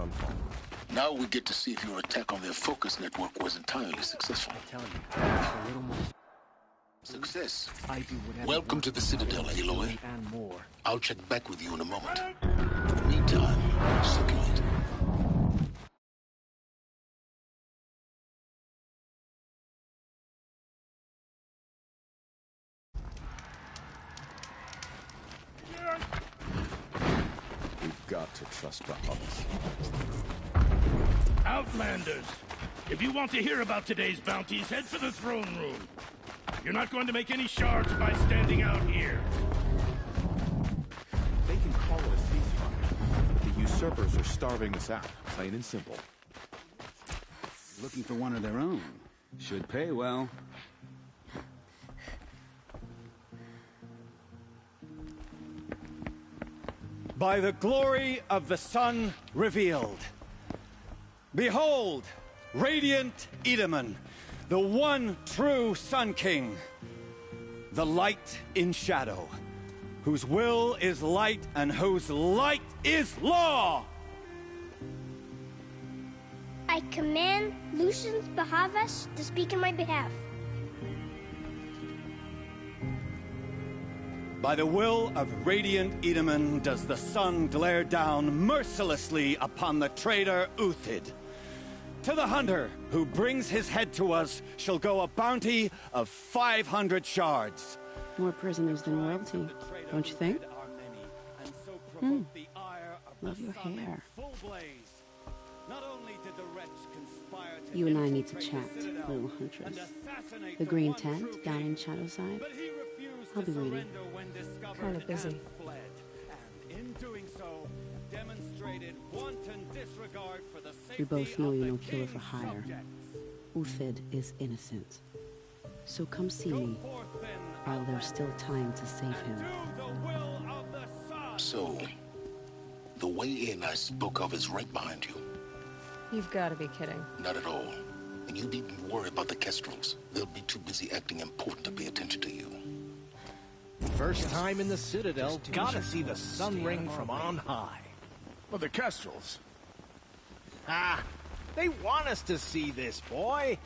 downfall. Now we get to see if your attack on their focus network was entirely successful. I'm telling you, it's a little more. Success. I do whatever. Welcome to the Citadel, Aloy. And more. I'll check back with you in a moment. Meantime, circulate. We've got to trust the hubs. Outlanders! If you want to hear about today's bounties, head for the throne room. You're not going to make any shards by standing out here. They can call it a ceasefire. The usurpers are starving us out, plain and simple. Looking for one of their own. Should pay well. By the glory of the sun revealed. Behold, radiant Edaman, the one true Sun King, the light in shadow, whose will is light and whose light is law. I command Lucius Bahavas to speak in my behalf. By the will of radiant Edaman does the sun glare down mercilessly upon the traitor Uthid. To the hunter who brings his head to us shall go a bounty of 500 shards. More prisoners than royalty, don't you think? Love your hair. You and I need to chat, little huntress. The green tent down in Shadowside. I'll be waiting. Kinda busy. We both know you're no killer for hire. Uthid is innocent. So come see me, while there's still time to save him. So, the way in I spoke of is right behind you. You've got to be kidding. Not at all. And you needn't worry about the Kestrels. They'll be too busy acting important to pay attention to you. First time in the Citadel, gotta see the sun ring from on high. Well, the Kestrels. Ah, they want us to see this, boy.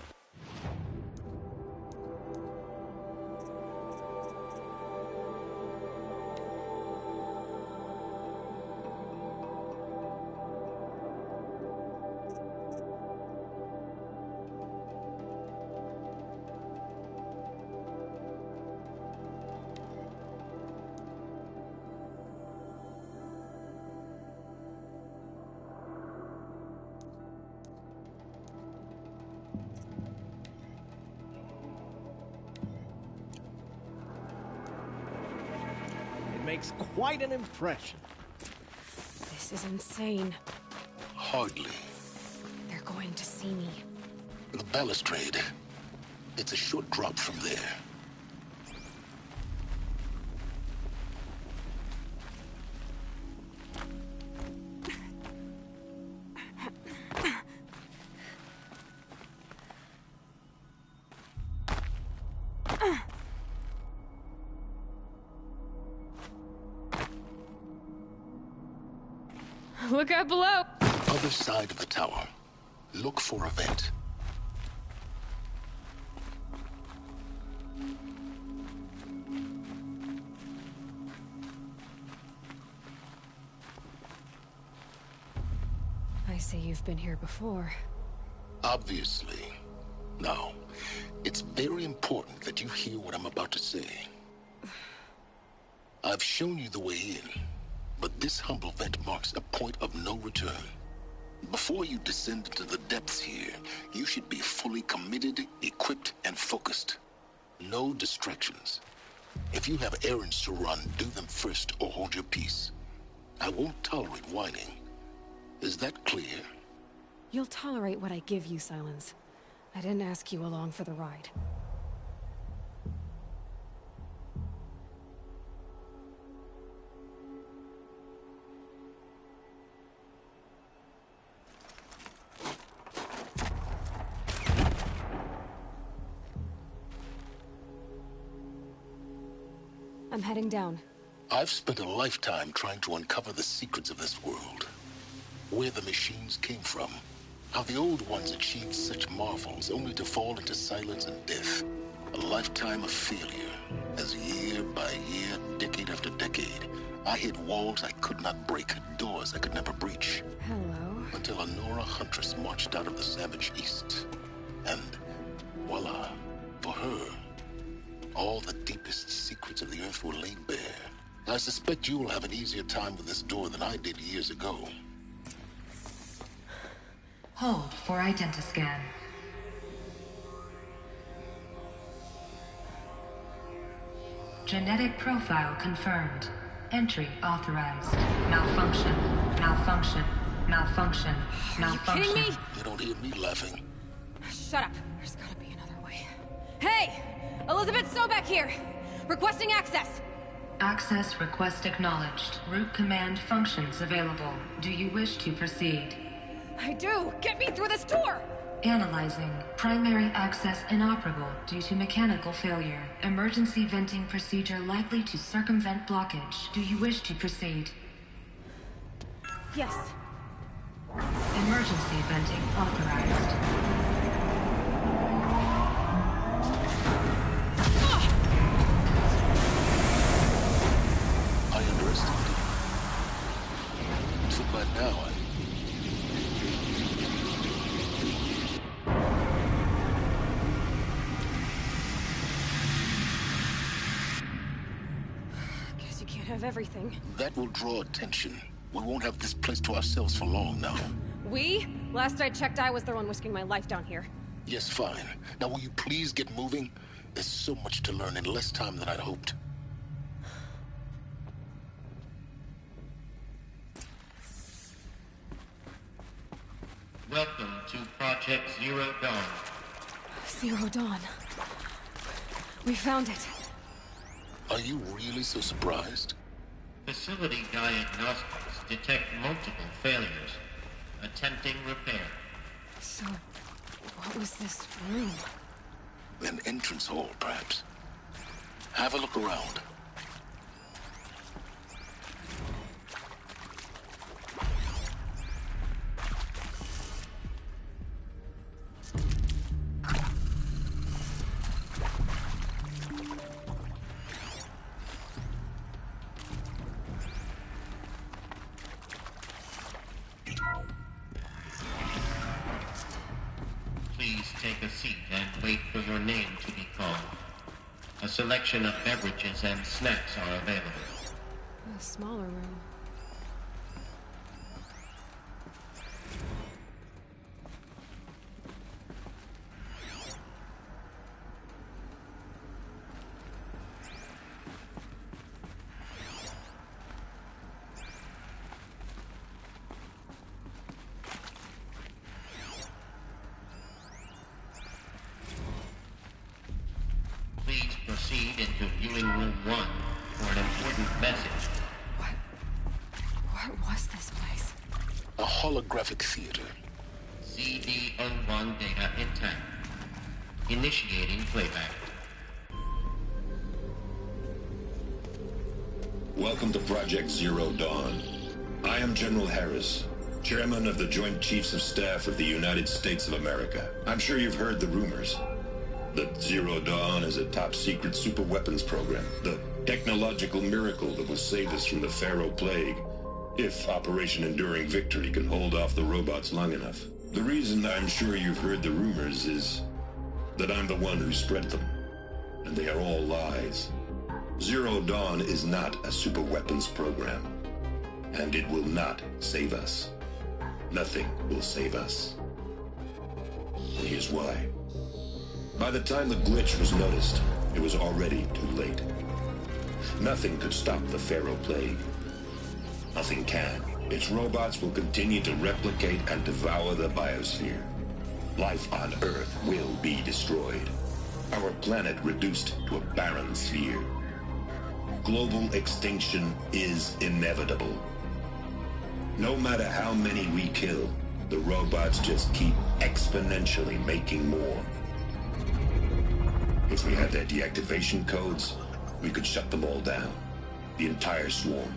Makes quite an impression. This is insane. Hardly. They're going to see me. The balustrade. It's a short drop from there. Look out below! Other side of the tower. Look for a vent. I see you've been here before. Obviously. Now, it's very important that you hear what I'm about to say. I've shown you the way in. But this humble vent marks a point of no return. Before you descend into the depths here, you should be fully committed, equipped, and focused. No distractions. If you have errands to run, do them first or hold your peace. I won't tolerate whining. Is that clear? You'll tolerate what I give you, Silence. I didn't ask you along for the ride. I'm heading down. I've spent a lifetime trying to uncover the secrets of this world. where the machines came from, how the old ones achieved such marvels only to fall into silence and death. A lifetime of failure, as year by year, decade after decade, I hit walls I could not break, doors I could never breach. Hello. Until a Nora huntress marched out of the savage east. And voila, for her, all the deepest secrets of the earth were laid bare. I suspect you will have an easier time with this door than I did years ago. Hold for identiscan. Genetic profile confirmed. Entry authorized. Malfunction. Malfunction. Malfunction. Malfunction. Are you kidding me? You don't hear me laughing. Shut up. There's gotta be another way. Hey! Elizabeth Sobek here! Requesting access! Access request acknowledged. Root command functions available. Do you wish to proceed? I do! Get me through this door! Analyzing. Primary access inoperable due to mechanical failure. Emergency venting procedure likely to circumvent blockage. Do you wish to proceed? Yes. Emergency venting authorized. I underestimated you. So by now, Guess you can't have everything. that will draw attention. We won't have this place to ourselves for long now. We? Last I checked, I was the one risking my life down here. Yes, fine. Now will you please get moving? There's so much to learn in less time than I'd hoped. Welcome to Project Zero Dawn. Zero Dawn. We found it. Are you really so surprised? Facility diagnostics detect multiple failures. Attempting repair. So, what was this room? An entrance hall, perhaps. Have a look around. Please take a seat and wait for your name to be called. A selection of beverages and snacks are available. A smaller room. Please proceed into viewing room 1 for an important message. What was this place? A holographic theater. CD01 data intact. Initiating playback. Welcome to Project Zero Dawn. I am General Harris, Chairman of the Joint Chiefs of Staff of the United States of America. I'm sure you've heard the rumors that Zero Dawn is a top-secret superweapons program, the technological miracle that will save us from the Pharaoh Plague, if Operation Enduring Victory can hold off the robots long enough. The reason I'm sure you've heard the rumors is that I'm the one who spread them, and they are all lies. Zero Dawn is not a superweapons program, and it will not save us. Nothing will save us. And here's why. By the time the glitch was noticed, it was already too late. Nothing could stop the Pharaoh Plague. Nothing can. Its robots will continue to replicate and devour the biosphere. Life on Earth will be destroyed. Our planet reduced to a barren sphere. Global extinction is inevitable. No matter how many we kill, the robots just keep exponentially making more. If we had their deactivation codes, we could shut them all down. The entire swarm.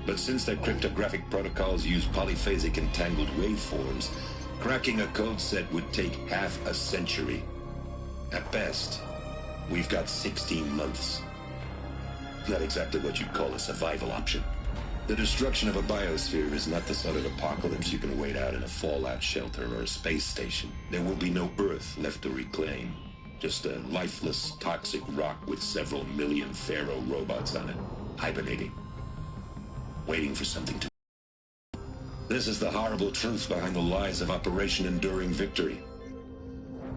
But since their cryptographic protocols use polyphasic entangled waveforms, cracking a code set would take half a century. At best, we've got 16 months. Not exactly what you'd call a survival option. The destruction of a biosphere is not the sort of apocalypse you can wait out in a fallout shelter or a space station. There will be no Earth left to reclaim. Just a lifeless, toxic rock with several million Pharaoh robots on it, hibernating, waiting for something to... This is the horrible truth behind the lies of Operation Enduring Victory.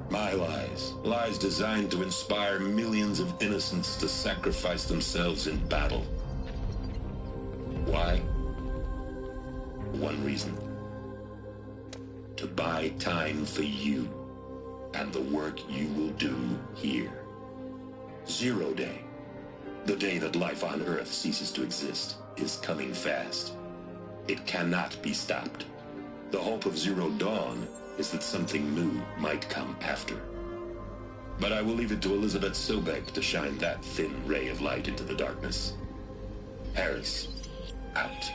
My lies. Lies designed to inspire millions of innocents to sacrifice themselves in battle. Why? One reason. To buy time for you and the work you will do here. Zero Day, the day that life on Earth ceases to exist, is coming fast. It cannot be stopped. The hope of Zero Dawn is that something new might come after. But I will leave it to Elizabeth Sobek to shine that thin ray of light into the darkness. Harris, out.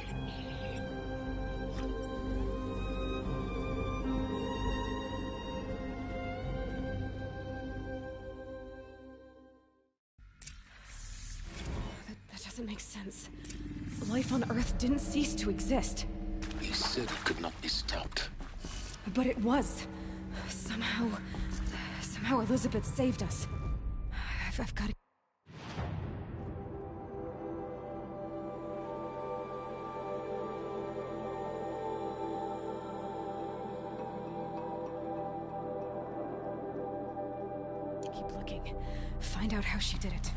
That doesn't make sense. Life on Earth didn't cease to exist. He said it could not be stopped. But it was. Somehow Elizabeth saved us. I've got to... Keep looking. Find out how she did it.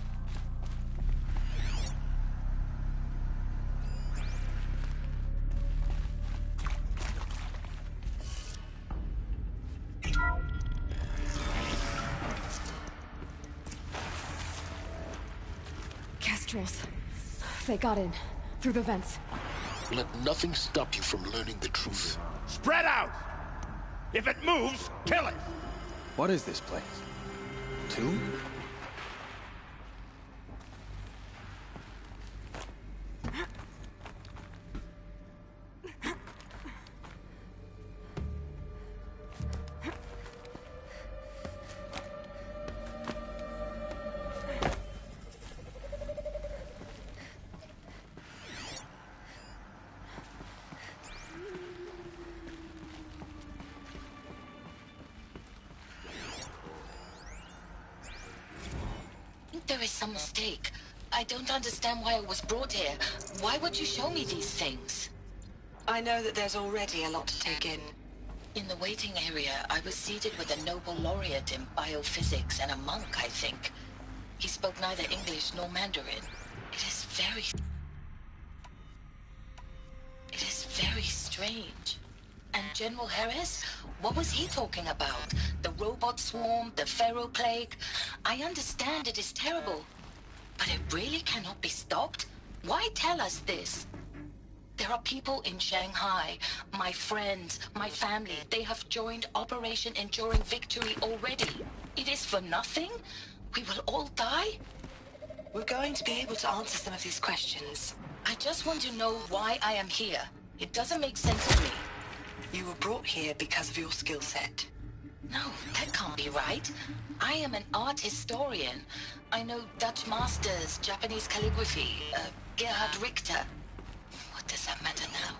Kestrels. They got in. Through the vents. Let nothing stop you from learning the truth. Spread out! If it moves, kill it! What is this place? Tomb? There is some mistake. I don't understand why I was brought here. Why would you show me these things? I know that there's already a lot to take in. In the waiting area, I was seated with a Nobel laureate in biophysics and a monk, I think. He spoke neither English nor Mandarin. It is very strange. And General Harris? What was he talking about? The robot swarm, the Pharaoh plague? I understand it is terrible, but it really cannot be stopped? Why tell us this? There are people in Shanghai, my friends, my family. They have joined Operation Enduring Victory already. It is for nothing? We will all die? We're going to be able to answer some of these questions. I just want to know why I am here. It doesn't make sense to me. You were brought here because of your skill set. No, that can't be right. I am an art historian. I know Dutch masters, Japanese calligraphy, Gerhard Richter. What does that matter now?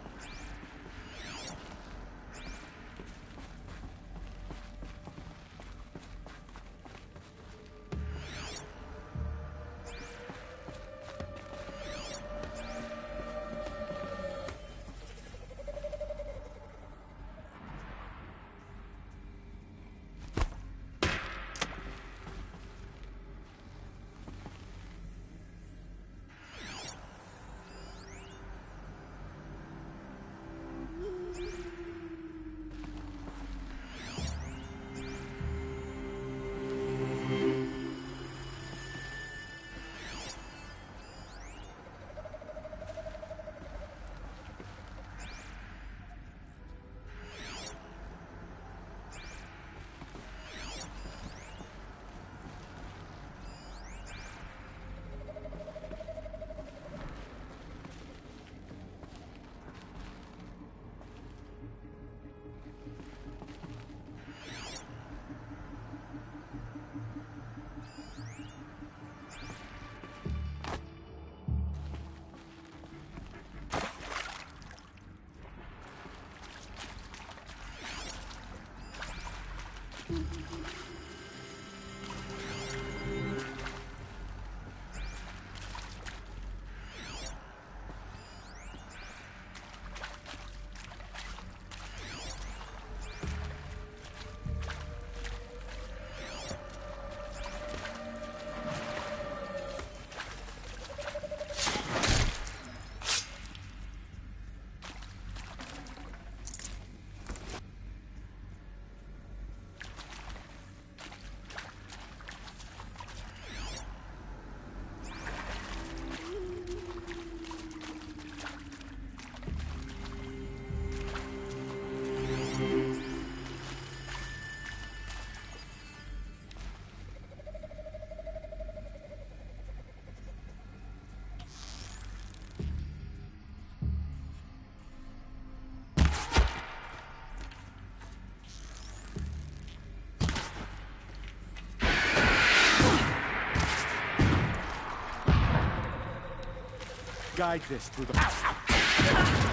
guide this through the...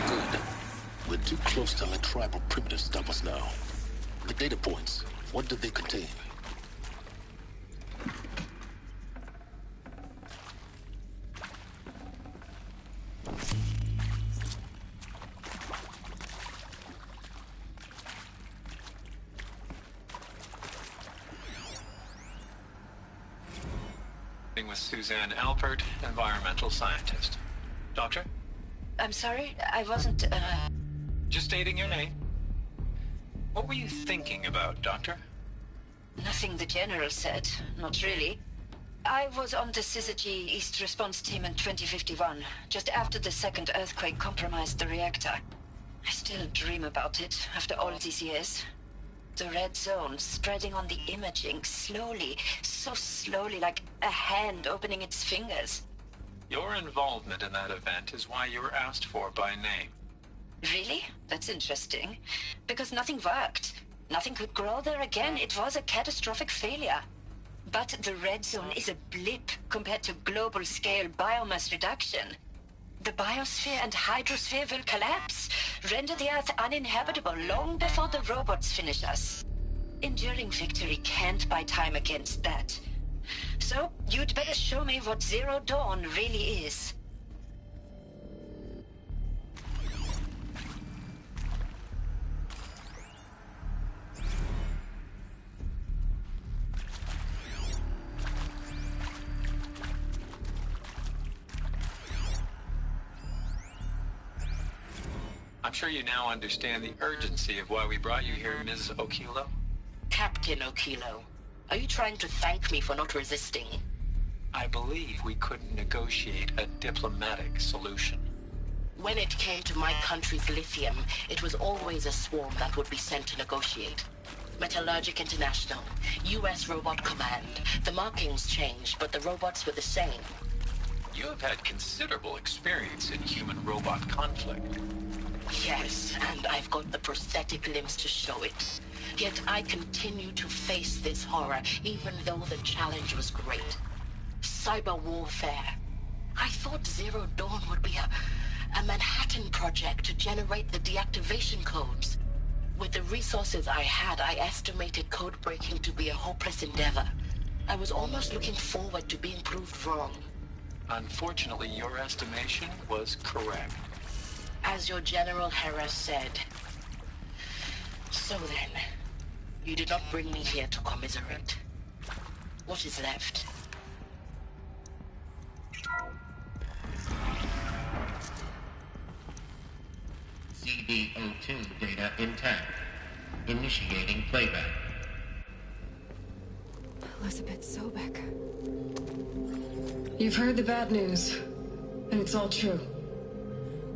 Good. We're too close to let tribal primitives stop us now. The data points, what do they contain? With Suzanne Alpert, environmental scientist. Doctor? I'm sorry, I wasn't, Just stating your name. What were you thinking about, Doctor? Nothing the General said. Not really. I was on the Syzygy East Response Team in 2051, just after the second earthquake compromised the reactor. I still dream about it, after all these years. The red zone spreading on the imaging, slowly, so slowly, like a hand opening its fingers. Your involvement in that event is why you were asked for by name. Really? That's interesting. Because nothing worked. Nothing could grow there again. It was a catastrophic failure. But the red zone is a blip compared to global-scale biomass reduction. The biosphere and hydrosphere will collapse, render the Earth uninhabitable long before the robots finish us. Enduring victory can't buy time against that. So, you'd better show me what Zero Dawn really is. I'm sure you now understand the urgency of why we brought you here, Ms. Okilo. Captain Okilo, are you trying to thank me for not resisting? I believe we couldn't negotiate a diplomatic solution. When it came to my country's lithium, it was always a swarm that would be sent to negotiate. Metallurgic International, U.S. Robot Command. The markings changed, but the robots were the same. You have had considerable experience in human-robot conflict. Yes, and I've got the prosthetic limbs to show it. Yet I continue to face this horror, even though the challenge was great. Cyber warfare. I thought Zero Dawn would be a Manhattan project to generate the deactivation codes. With the resources I had, I estimated code breaking to be a hopeless endeavor. I was almost looking forward to being proved wrong. Unfortunately, your estimation was correct. As your General Harris said. So then, you did not bring me here to commiserate. What is left? CD02 data intact. Initiating playback. Elizabeth Sobek. You've heard the bad news, and it's all true.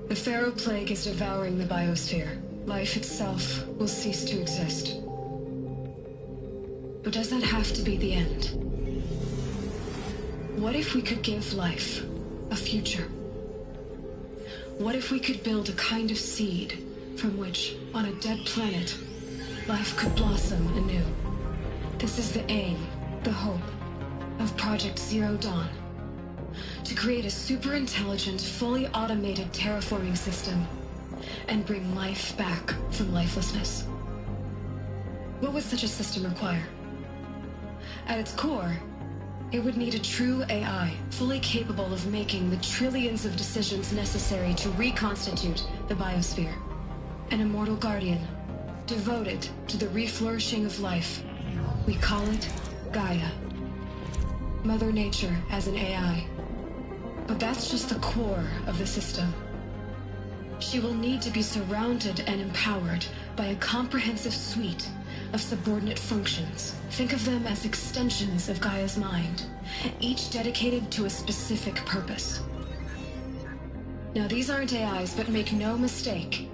The Pharaoh Plague is devouring the biosphere. Life itself will cease to exist. But does that have to be the end? What if we could give life a future? What if we could build a kind of seed from which, on a dead planet, life could blossom anew? This is the aim, the hope, of Project Zero Dawn. To create a super-intelligent, fully automated terraforming system and bring life back from lifelessness. What would such a system require? At its core, it would need a true AI, fully capable of making the trillions of decisions necessary to reconstitute the biosphere. An immortal guardian, devoted to the reflourishing of life. We call it Gaia. Mother Nature as an AI. But that's just the core of the system. She will need to be surrounded and empowered by a comprehensive suite of subordinate functions. Think of them as extensions of Gaia's mind, each dedicated to a specific purpose. Now, these aren't AIs, but make no mistake,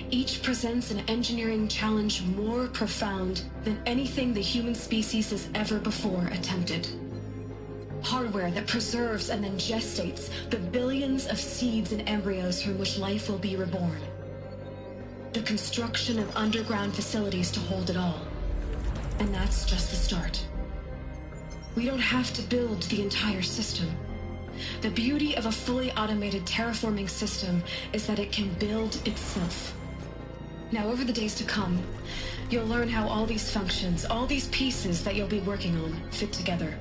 each presents an engineering challenge more profound than anything the human species has ever before attempted. Hardware that preserves and then gestates the billions of seeds and embryos from which life will be reborn. The construction of underground facilities to hold it all. And that's just the start. We don't have to build the entire system. The beauty of a fully automated terraforming system is that it can build itself. Now, over the days to come, you'll learn how all these functions, all these pieces that you'll be working on, fit together.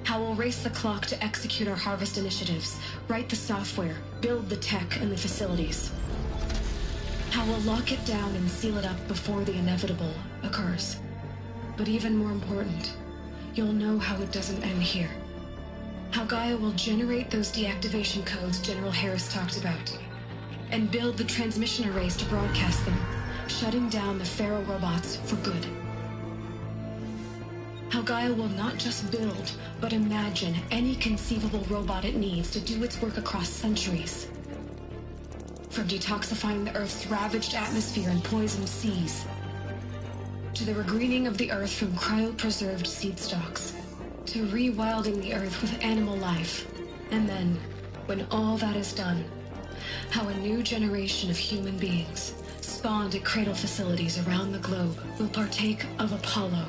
How we'll race the clock to execute our harvest initiatives, write the software, build the tech and the facilities. How we'll lock it down and seal it up before the inevitable occurs. But even more important, you'll know how it doesn't end here. How Gaia will generate those deactivation codes General Harris talked about, and build the transmission arrays to broadcast them, shutting down the Pharaoh robots for good. How Gaia will not just build, but imagine any conceivable robot it needs to do its work across centuries. From detoxifying the Earth's ravaged atmosphere and poisoned seas, to the regreening of the Earth from cryopreserved seed stalks, to rewilding the Earth with animal life. And then, when all that is done, how a new generation of human beings, spawned at cradle facilities around the globe, will partake of Apollo,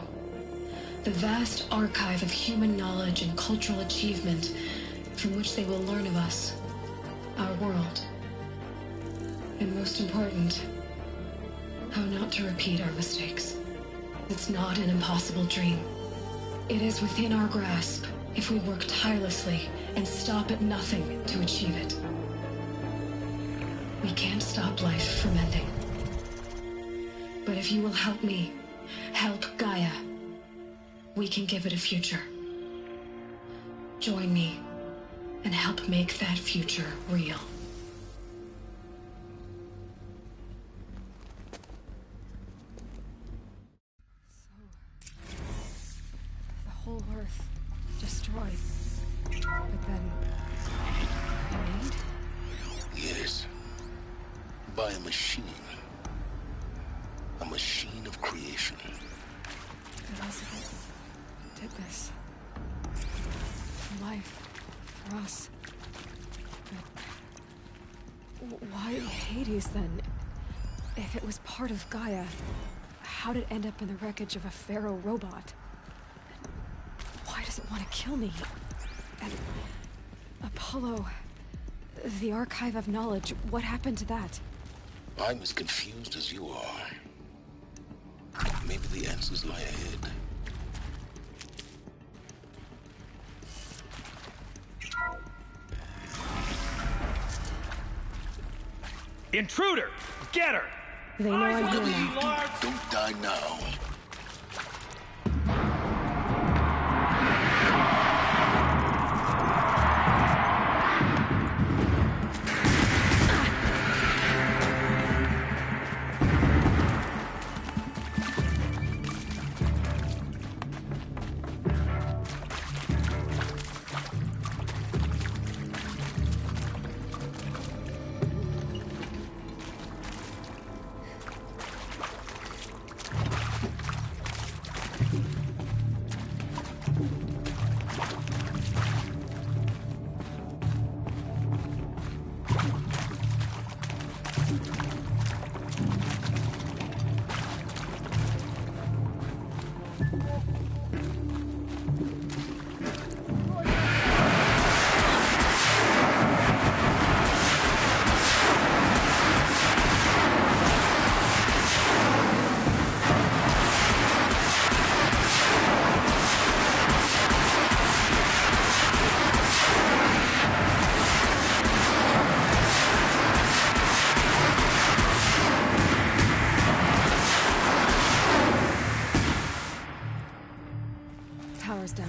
the vast archive of human knowledge and cultural achievement from which they will learn of us, our world. And most important, how not to repeat our mistakes. It's not an impossible dream. It is within our grasp if we work tirelessly and stop at nothing to achieve it. We can't stop life from ending. But if you will help me, help Gaia, we can give it a future. Join me and help make that future real. Whole Earth destroyed. But then... made? Yes. By a machine. A machine of creation. Elizabeth did this. For life. For us. But... why Hades, then? If it was part of Gaia, how did it end up in the wreckage of a Pharaoh robot? Why does it want to kill me? And Apollo, the archive of knowledge, what happened to that? I'm as confused as you are. Maybe the answers lie ahead. Intruder! Get her! They know I'm here now. Don't die now. Down.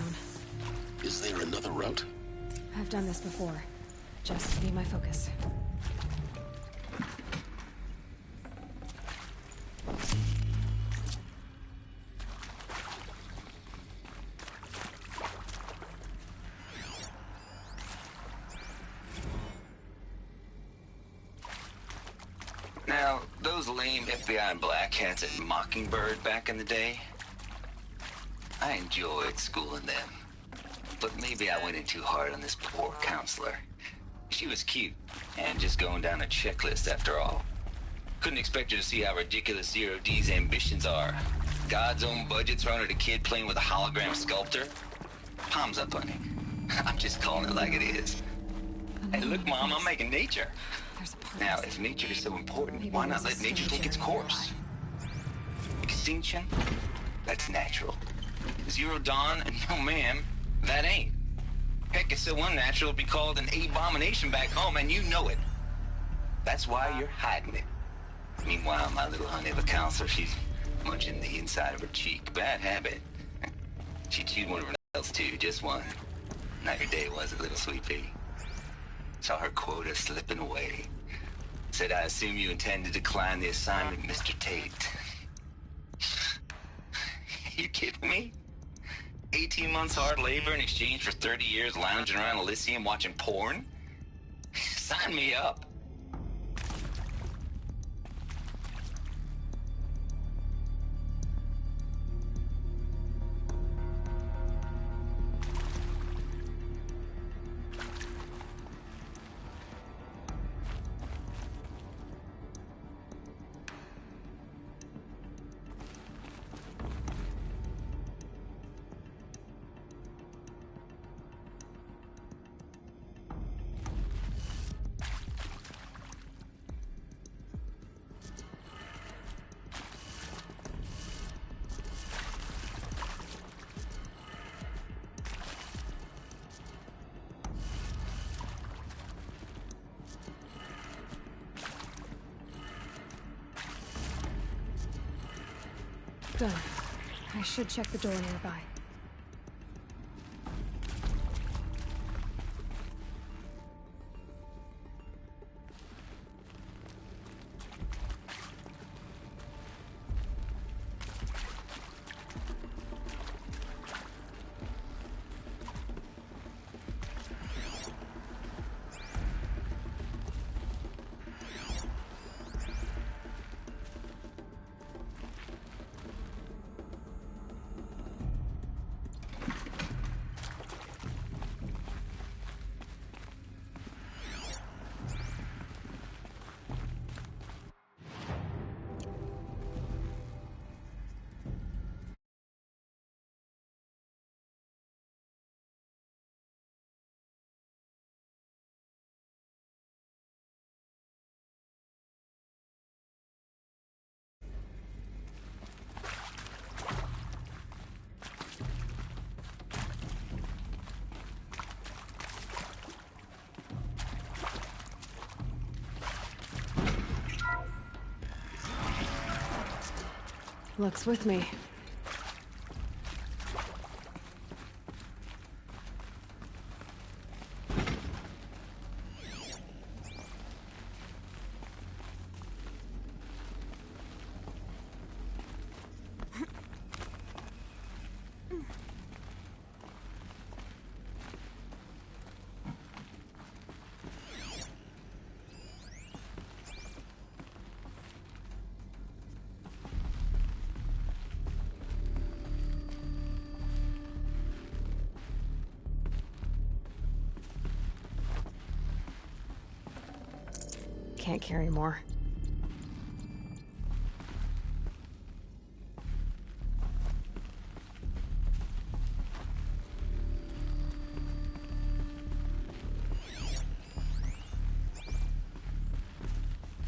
Is there another route? I've done this before. Just be my focus. Now, those lame FBI black hats at Mockingbird back in the day, I enjoyed schooling them. But maybe I went in too hard on this poor counselor. She was cute, and just going down a checklist after all. Couldn't expect her to see how ridiculous Zero D's ambitions are. God's own budget thrown at a kid playing with a hologram sculptor? Palms up, honey. I'm just calling it like it is. Hey, look, Mom, I'm making nature. Now, if nature is so important, why not let nature take its course? Extinction? That's natural. Zero dawn? No, ma'am, that ain't. Heck, it's so unnatural it'd be called an abomination back home, and you know it. That's why you're hiding it. Meanwhile, my little honey of a counselor, she's munching the inside of her cheek. Bad habit. She chewed one of her nails, too, just one. Not your day, was it, little sweet pea? Saw her quota slipping away. Said, I assume you intend to decline the assignment, Mr. Tate. You kidding me? 18 months hard labor in exchange for 30 years lounging around Elysium watching porn? Sign me up. Done. I should check the door nearby. Luck's with me. Can't carry more.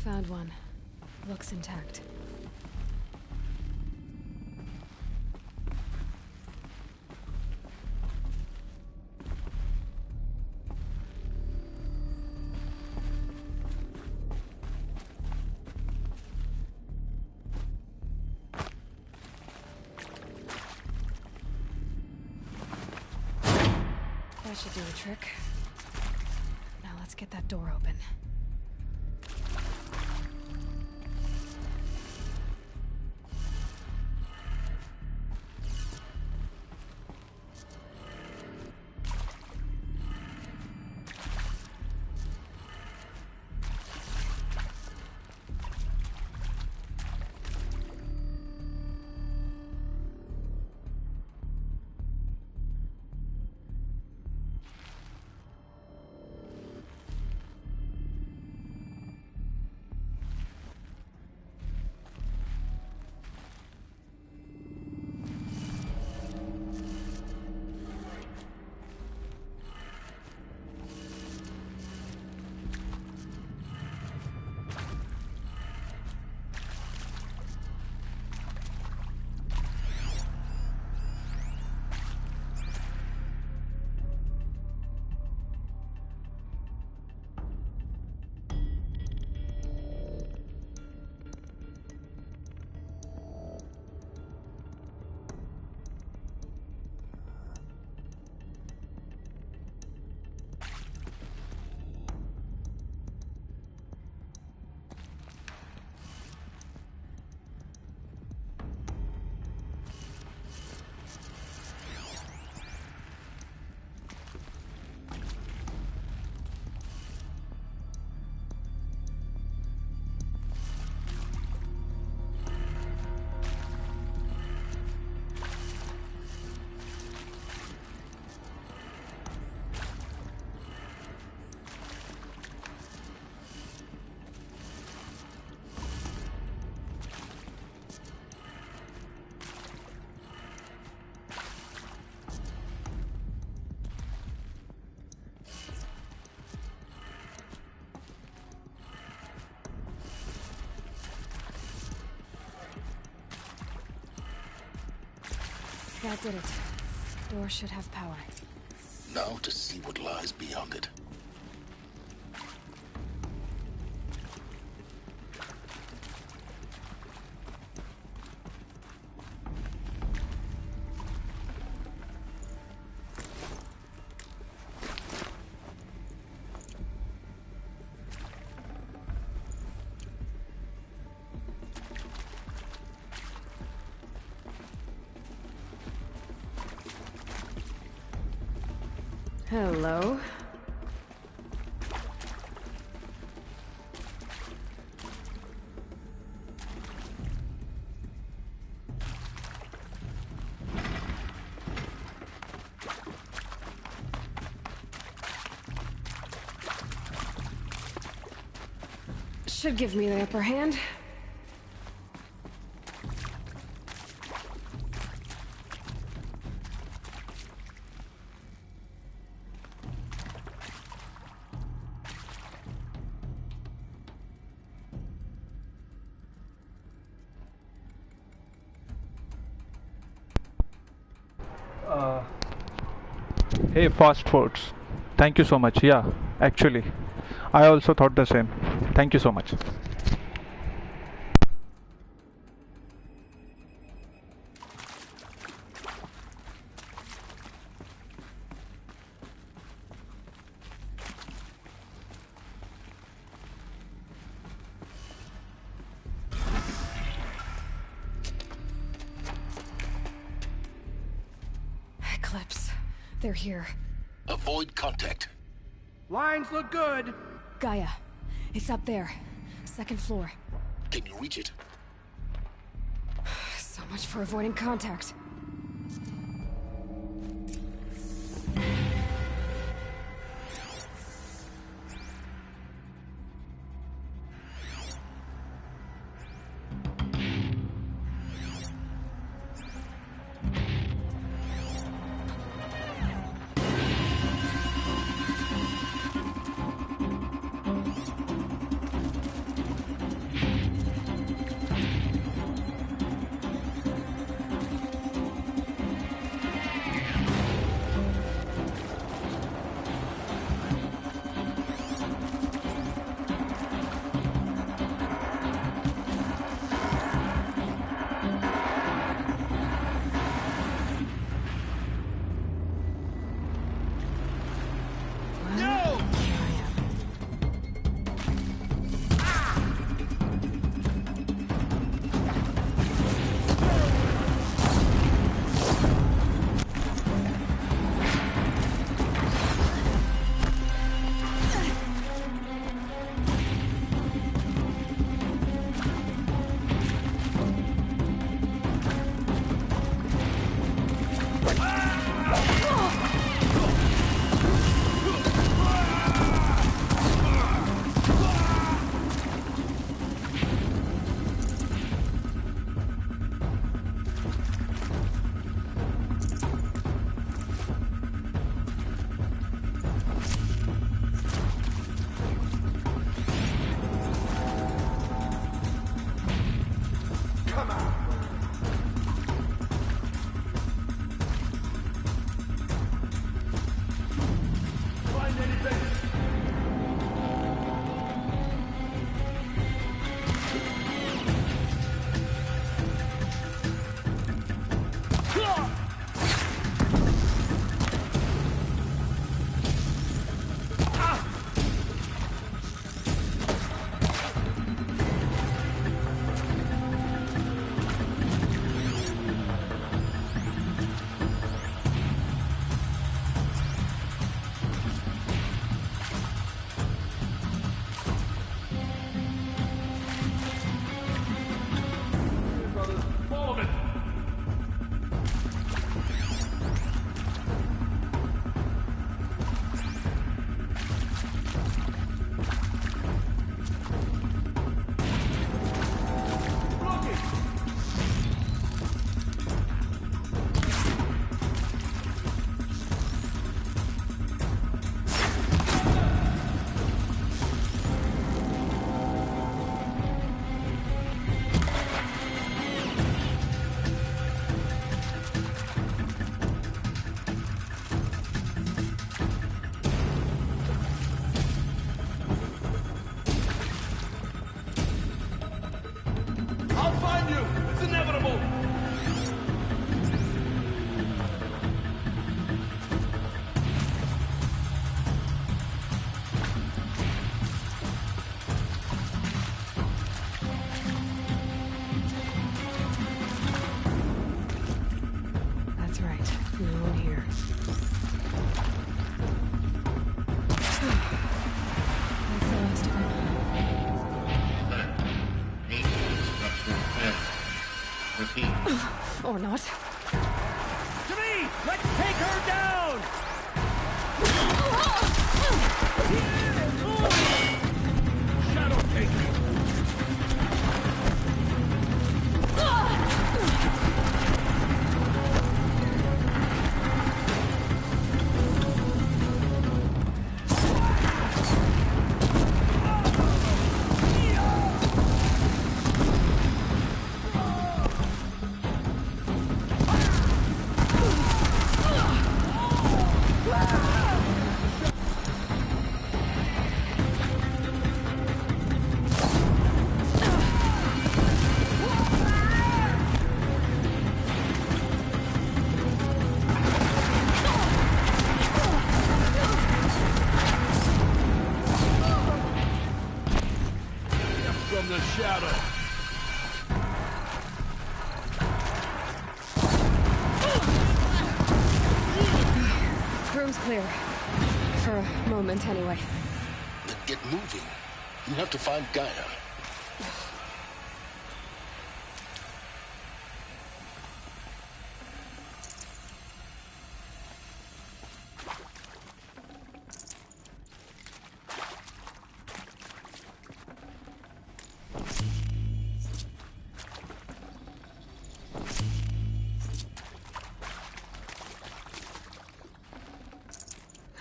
Found one. Looks intact. That should do the trick. Now let's get that door open. That did it. Door should have power. Now to see what lies beyond it. Hello. Should give me the upper hand. Hey, fast foods. Thank you so much. Yeah, actually, I also thought the same. Thank you so much. Eclipse. They're here. Avoid contact. Lines look good. Gaia. It's up there. Second floor. Can you reach it? So much for avoiding contact. Or not. To me! Let's take her down! Shadow taken. From the shadow. Room's clear. For a moment, anyway. Then get moving. You have to find Gaia.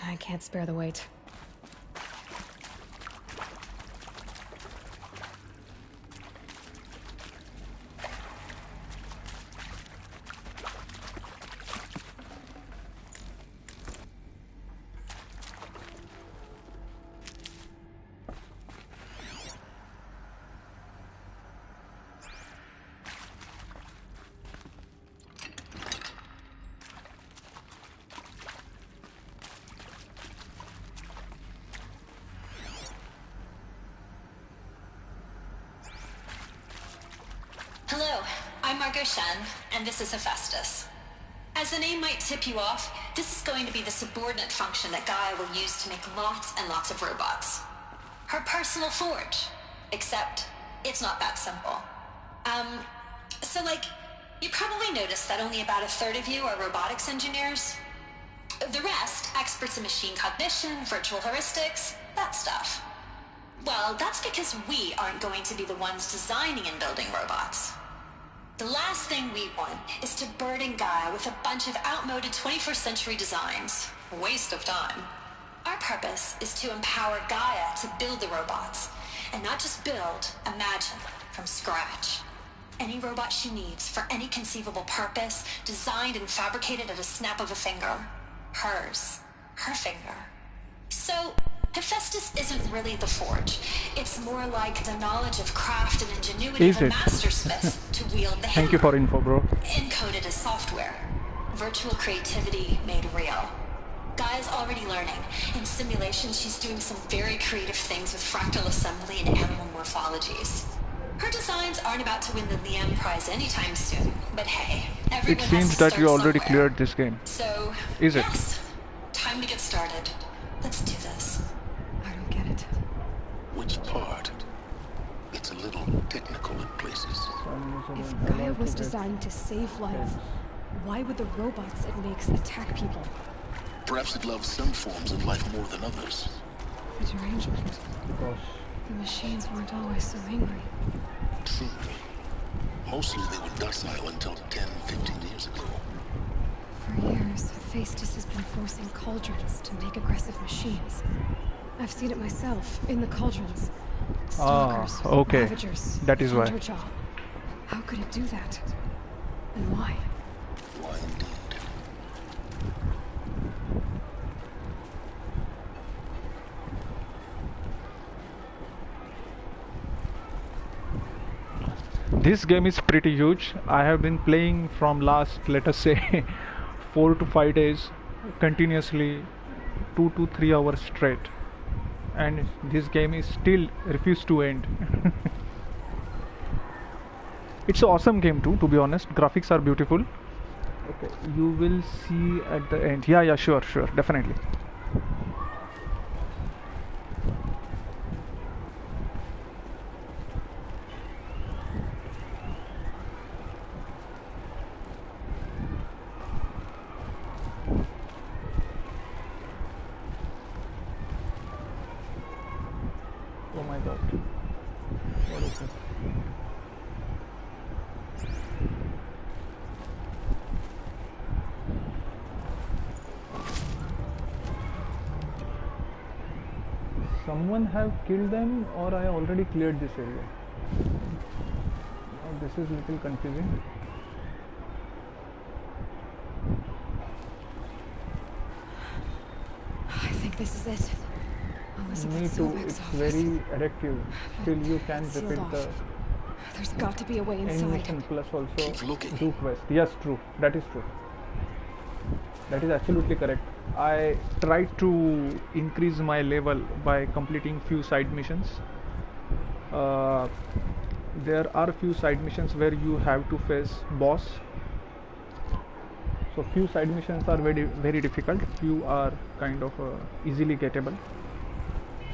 I can't spare the weight. Hello, I'm Margot Shen, and this is Hephaestus. As the name might tip you off, this is going to be the subordinate function that Gaia will use to make lots and lots of robots. Her personal forge. Except, it's not that simple. So you probably noticed that only about a third of you are robotics engineers. The rest, experts in machine cognition, virtual heuristics, that stuff. Well, that's because we aren't going to be the ones designing and building robots. The last thing we want is to burden Gaia with a bunch of outmoded 21st century designs. A waste of time. Our purpose is to empower Gaia to build the robots. And not just build, imagine, from scratch. Any robot she needs for any conceivable purpose, designed and fabricated at a snap of a finger. Hers. Her finger. So, Hephaestus isn't really the forge. It's more like the knowledge of craft and ingenuity of a mastersmith to wield the hammer. Thank you for info, bro. Encoded as software. Virtual creativity made real. Gaia's already learning. In simulation, she's doing some very creative things with fractal assembly and animal morphologies. Her designs aren't about to win the Liam Prize anytime soon, but hey, everyone It seems that you already cleared this game. So, is it? Yes. Time to get started. Let's do this. I don't get it. Which part? It's a little technical in places. If Gaia was designed to save life, why would the robots it makes attack people? Perhaps it loves some forms of life more than others. The derangement. The machines weren't always so angry. True. Mostly they were docile until 10, 15 years ago. For years, Hephaestus has been forcing cauldrons to make aggressive machines. I've seen it myself, in the cauldrons. Stalkers, okay. Ravagers, That is why. Thunderjaw. How could it do that? And why? Why indeed? This game is pretty huge. I have been playing from last, let us say, 4 to 5 days continuously, 2 to 3 hours straight, and this game is still refused to end. It's an awesome game too, to be honest. Graphics are beautiful. Okay, you will see at the end. Yeah, sure, definitely. What is this? Someone have killed them, or I already cleared this area? Oh, this is little confusing. I think this is it. Me too. It's very addictive. Still, you can repeat the There's got to be a way inside. animation plus also do quest. Yes, true. That is true. That is absolutely correct. I tried to increase my level by completing few side missions. There are few side missions where you have to face boss. So few side missions are very difficult. Few are kind of easily gettable.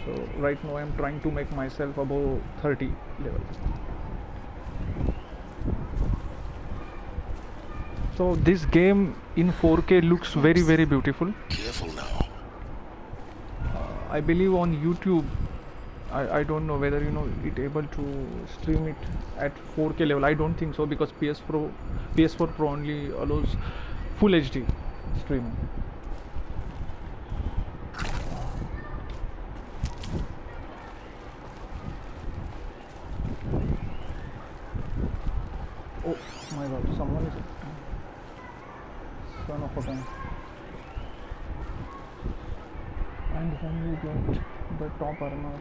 So right now I am trying to make myself above 30 level. So this game in 4K looks very beautiful. Careful now. I believe on YouTube, I don't know whether it able to stream it at 4K level. I don't think so, because PS4 Pro only allows full HD streaming. Oh my god, someone is son of a gun. And when you get the top armor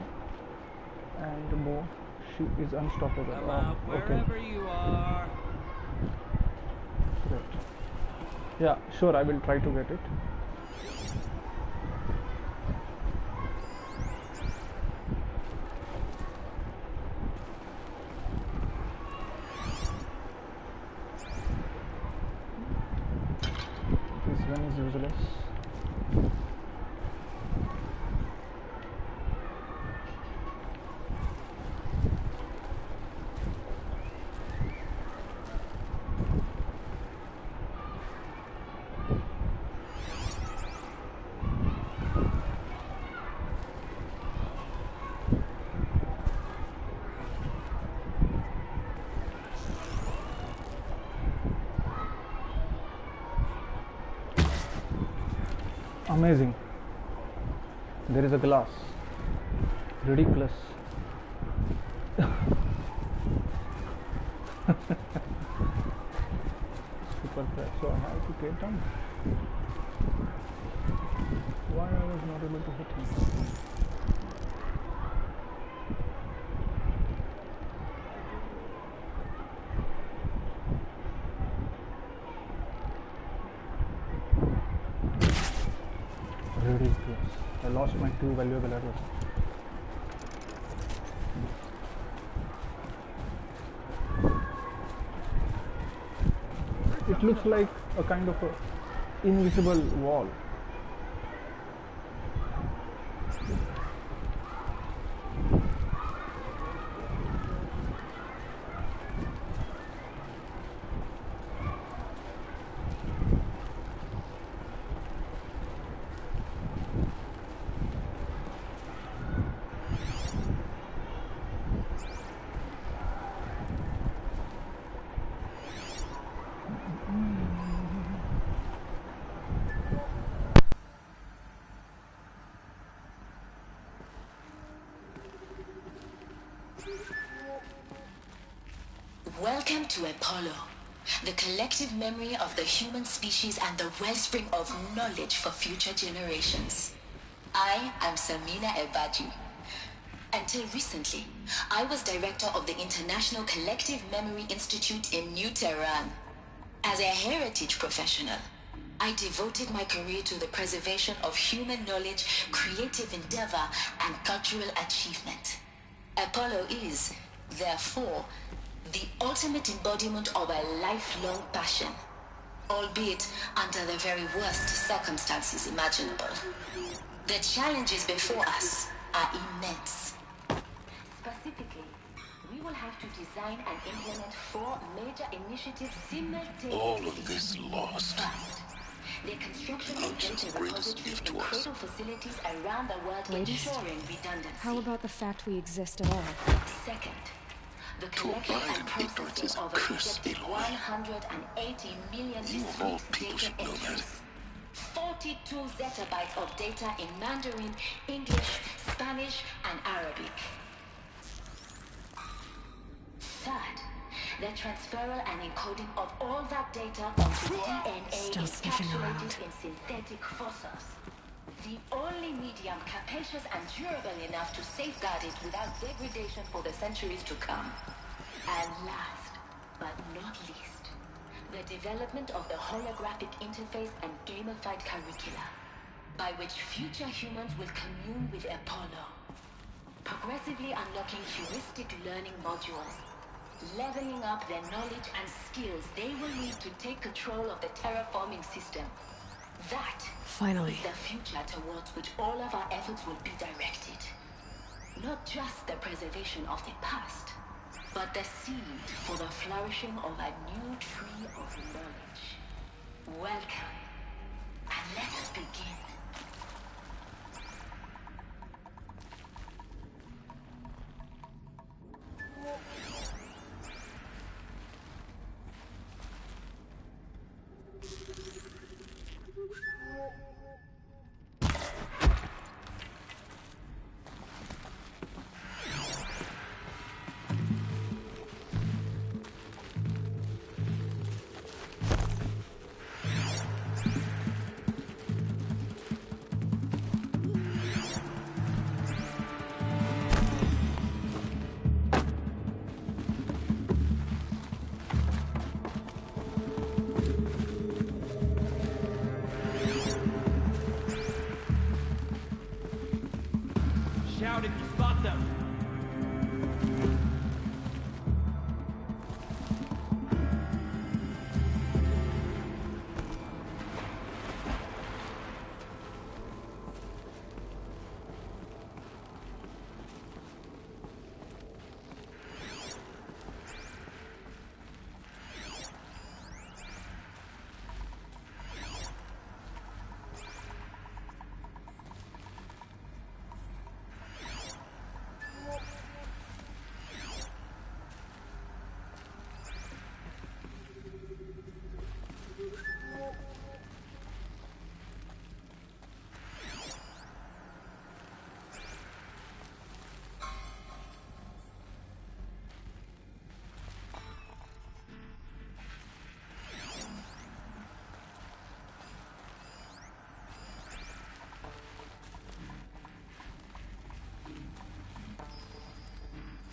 and bow, she is unstoppable. Wherever you are. Great. Yeah, sure, I will try to get it. This one is useless. Amazing. There is a glass. Ridiculous. Super fast. So I have to get down. Why I was not able to hit him? Ridiculous. I lost my 2 valuable arrows. It looks like a kind of a invisible wall. Welcome to Apollo, the collective memory of the human species and the wellspring of knowledge for future generations. I am Samina Ebaji. Until recently, I was director of the International Collective Memory Institute in New Tehran. As a heritage professional, I devoted my career to the preservation of human knowledge, creative endeavor, and cultural achievement. Apollo is, therefore, the ultimate embodiment of a lifelong passion, albeit under the very worst circumstances imaginable. The challenges before us are immense. Specifically, we will have to design and implement 4 major initiatives simultaneously. All of this lost. First, the construction of Nonsense data greatest repositories gift to and us. cradle facilities around the world, Latest? ensuring redundancy. How about the fact we exist at all? second. The To collection abide and in ignorance is processing a of a curse, projected Aloy. 180 million You of all discrete people data should know that. entries. 42 zettabytes of data in Mandarin, English, Spanish, and Arabic. Third, the transferal and encoding of all that data onto DNA Still sniffing encapsulated around. in synthetic fossils. The only medium capacious and durable enough to safeguard it without degradation for the centuries to come. And last, but not least, the development of the holographic interface and gamified curricula, by which future humans will commune with Apollo, progressively unlocking heuristic learning modules, leveling up their knowledge and skills they will need to take control of the terraforming system. That Finally. is the future towards which all of our efforts will be directed. Not just the preservation of the past, but the seed for the flourishing of a new tree of knowledge. Welcome, and let us begin. Shout if you spot them.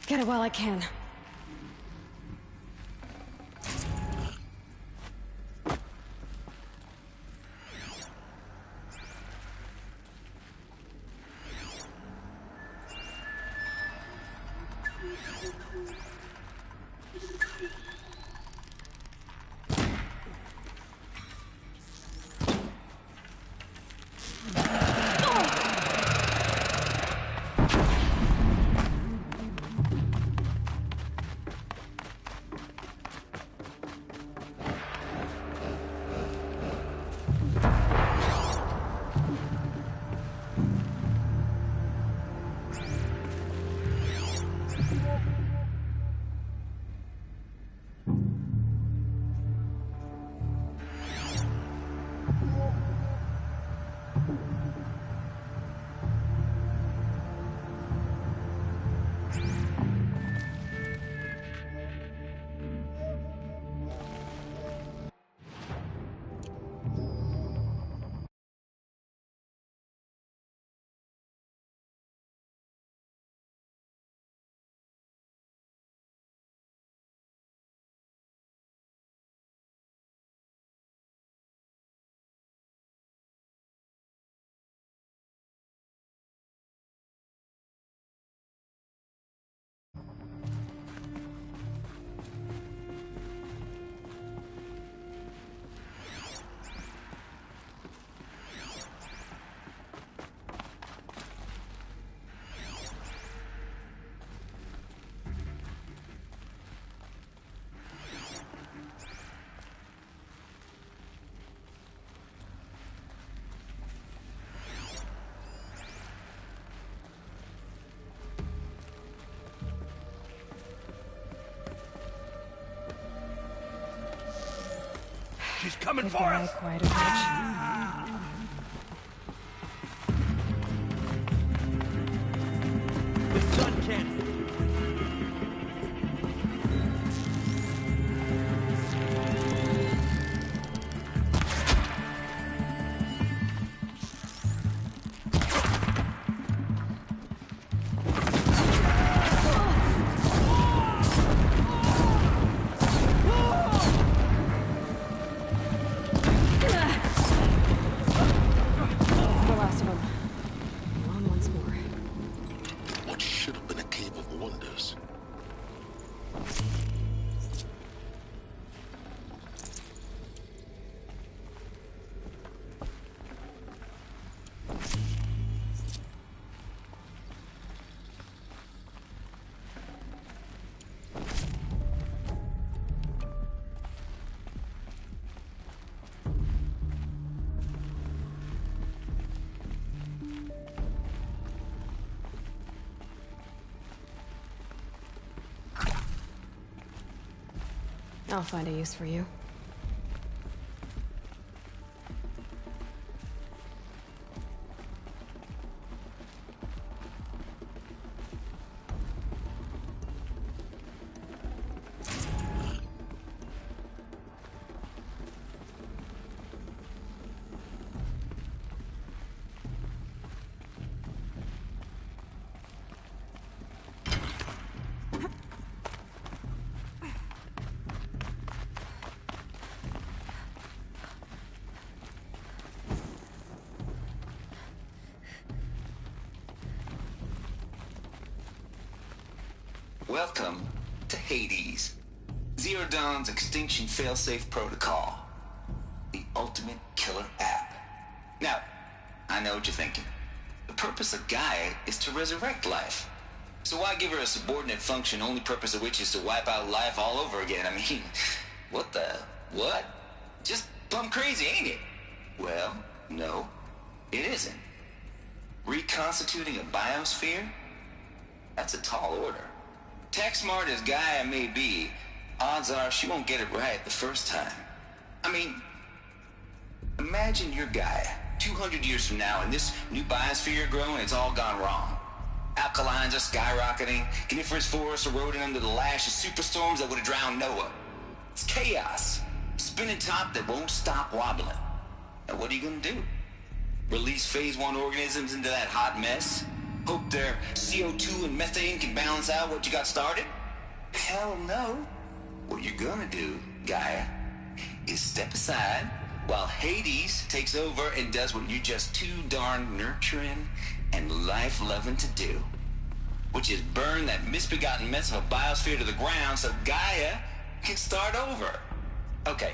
Get it while I can. She's coming for Goodbye, us! quiet approach. The sun can't. The last of them. On once more. What should have been a cave of wonders. I'll find a use for you. Welcome to Hades, Zero Dawn's extinction failsafe protocol, the ultimate killer app. Now, I know what you're thinking. The purpose of Gaia is to resurrect life. So why give her a subordinate function, only purpose of which is to wipe out life all over again? I mean, what? Just plumb crazy, ain't it? Well, no, it isn't. Reconstituting a biosphere? That's a tall order. Tech smart as Gaia may be, odds are she won't get it right the first time. I mean, imagine you're Gaia, 200 years from now, and this new biosphere you're growing, it's all gone wrong. Alkalines are skyrocketing, coniferous forests eroding under the lash of superstorms that would have drowned Noah. It's chaos. Spinning top that won't stop wobbling. Now what are you gonna do? Release phase 1 organisms into that hot mess? Hope their CO2 and methane can balance out what you got started? Hell no. What you're gonna do, Gaia, is step aside while Hades takes over and does what you're just too darn nurturing and life-loving to do, which is burn that misbegotten mess of a biosphere to the ground so Gaia can start over. Okay,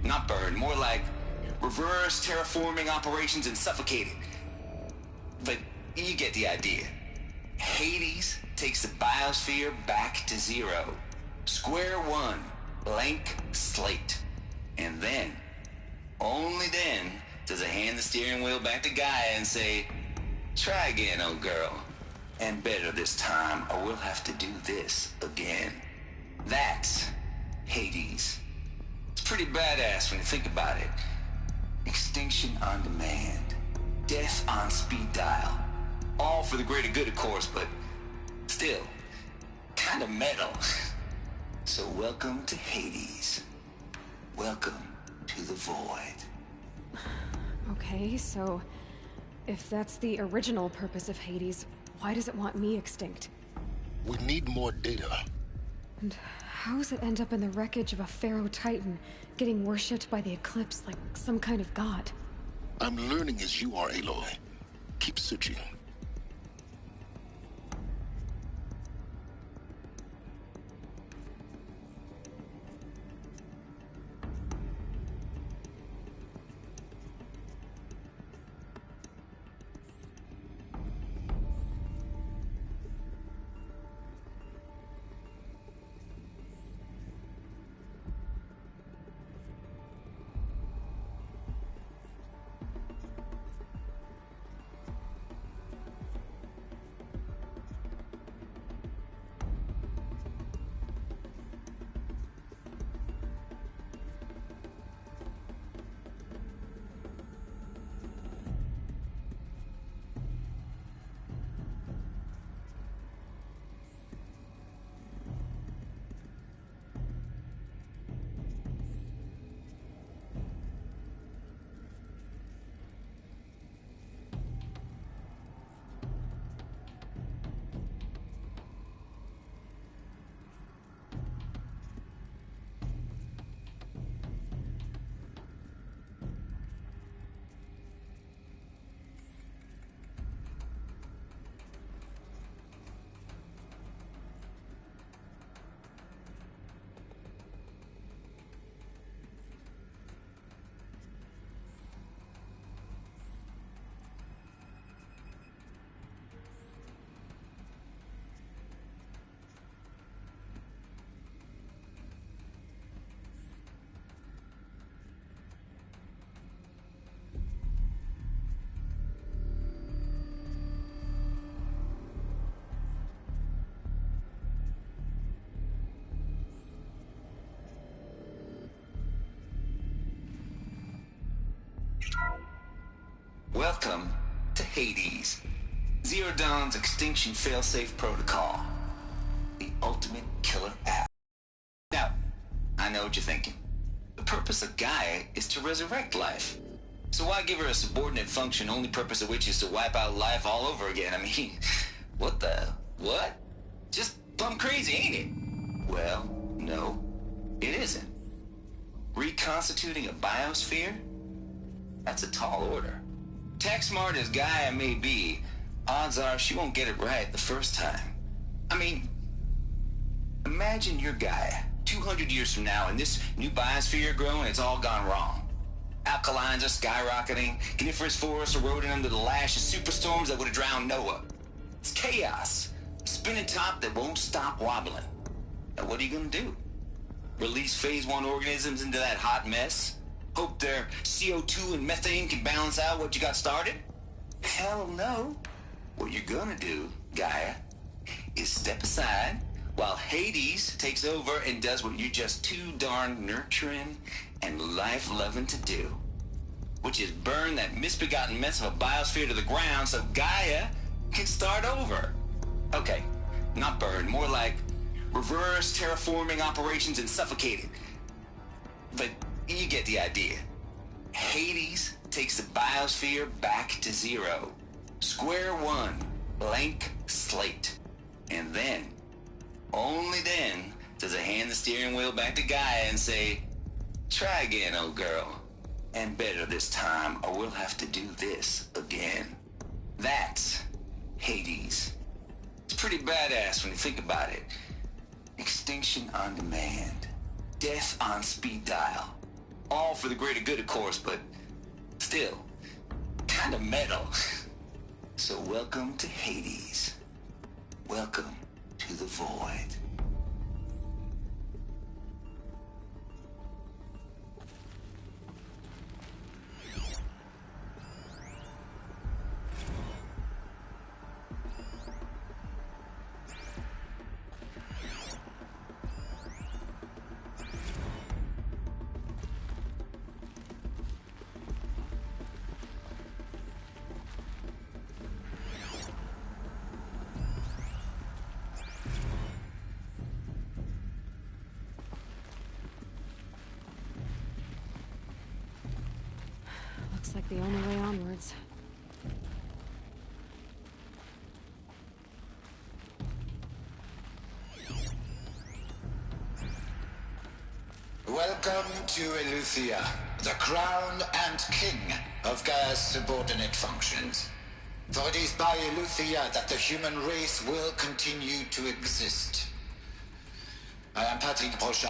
not burn, more like reverse terraforming operations and suffocate it. But you get the idea. Hades takes the biosphere back to zero. Square one, blank slate. And then, only then, does it hand the steering wheel back to Gaia and say, try again, old girl. And better this time, or we'll have to do this again. That's Hades. It's pretty badass when you think about it. Extinction on demand. Death on speed dial. All for the greater good, of course, but still, kind of metal. So welcome to Hades. Welcome to the void. Okay, so if that's the original purpose of Hades, why does it want me extinct? We need more data. And how does it end up in the wreckage of a Pharaoh Titan, getting worshipped by the Eclipse like some kind of god? I'm learning as you are, Aloy. Keep searching. Welcome to Hades, Zero Dawn's extinction failsafe protocol. The ultimate killer app. Now, I know what you're thinking. The purpose of Gaia is to resurrect life. So why give her a subordinate function, only purpose of which is to wipe out life all over again? I mean, what? Just plumb crazy, ain't it? Well, no, it isn't. Reconstituting a biosphere? That's a tall order. Tech smart as Gaia may be, odds are she won't get it right the first time. I mean, imagine you're Gaia, 200 years from now, and this new biosphere you're growing, it's all gone wrong. Alkalines are skyrocketing, coniferous forests eroding under the lash of superstorms that would have drowned Noah. It's chaos, a spinning top that won't stop wobbling. Now what are you gonna do? Release phase 1 organisms into that hot mess? Hope their CO2 and methane can balance out what you got started? Hell no. What you're gonna do, Gaia, is step aside while Hades takes over and does what you're just too darn nurturing and life-loving to do, which is burn that misbegotten mess of a biosphere to the ground so Gaia can start over. Okay, not burn, more like reverse terraforming operations and suffocate it. But you get the idea. Hades takes the biosphere back to zero. Square one, blank slate. And then, only then, does it hand the steering wheel back to Gaia and say, try again, old girl. And better this time, or we'll have to do this again. That's Hades. It's pretty badass when you think about it. Extinction on demand. Death on speed dial. All for the greater good, of course, but still, kind of metal. So welcome to Hades. Welcome to the void. Looks like the only way onwards. Welcome to Eleuthia, the crown and king of Gaia's subordinate functions. For it is by Eleuthia that the human race will continue to exist. I am Patrick Brochard.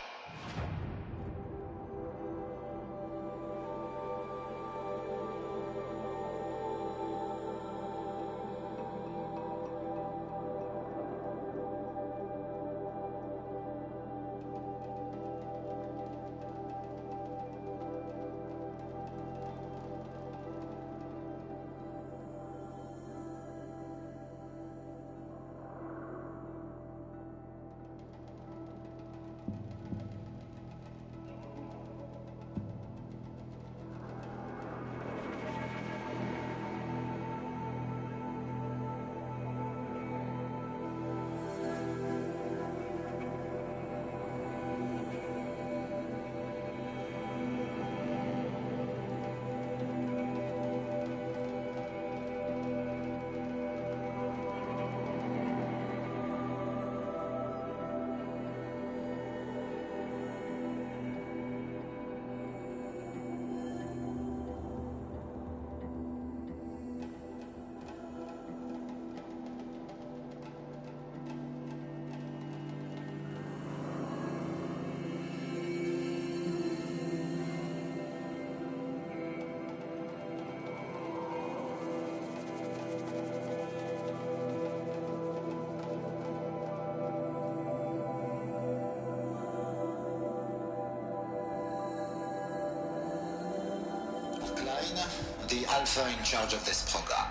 The Alpha in charge of this program.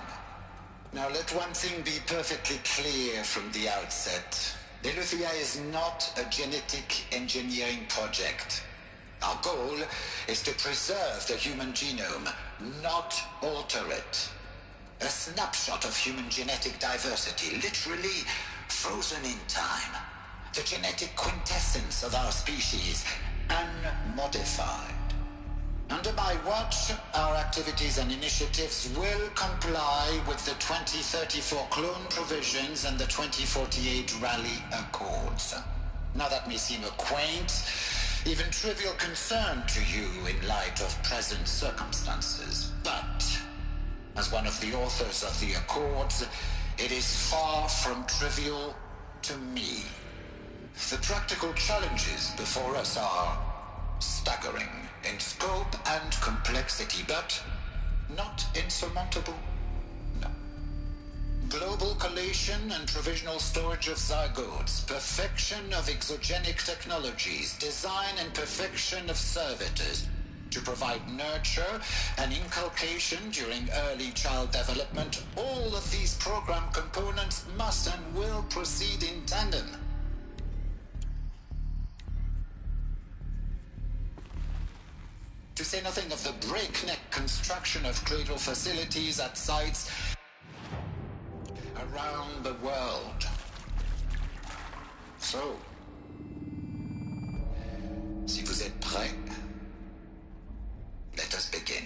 Now let one thing be perfectly clear from the outset. Eleuthia is not a genetic engineering project. Our goal is to preserve the human genome, not alter it. A snapshot of human genetic diversity, literally frozen in time. The genetic quintessence of our species, unmodified. Under my watch, our activities and initiatives will comply with the 2034 clone provisions and the 2048 Rally Accords. Now that may seem a quaint, even trivial concern to you in light of present circumstances, but as one of the authors of the Accords, it is far from trivial to me. The practical challenges before us are staggering in scope and complexity, but not insurmountable. No. Global collation and provisional storage of zygotes, perfection of exogenic technologies, design and perfection of servitors, to provide nurture and inculcation during early child development. All of these program components must and will proceed in tandem. To say nothing of the breakneck construction of cradle facilities at sites around the world. So, si vous êtes prêts, let us begin.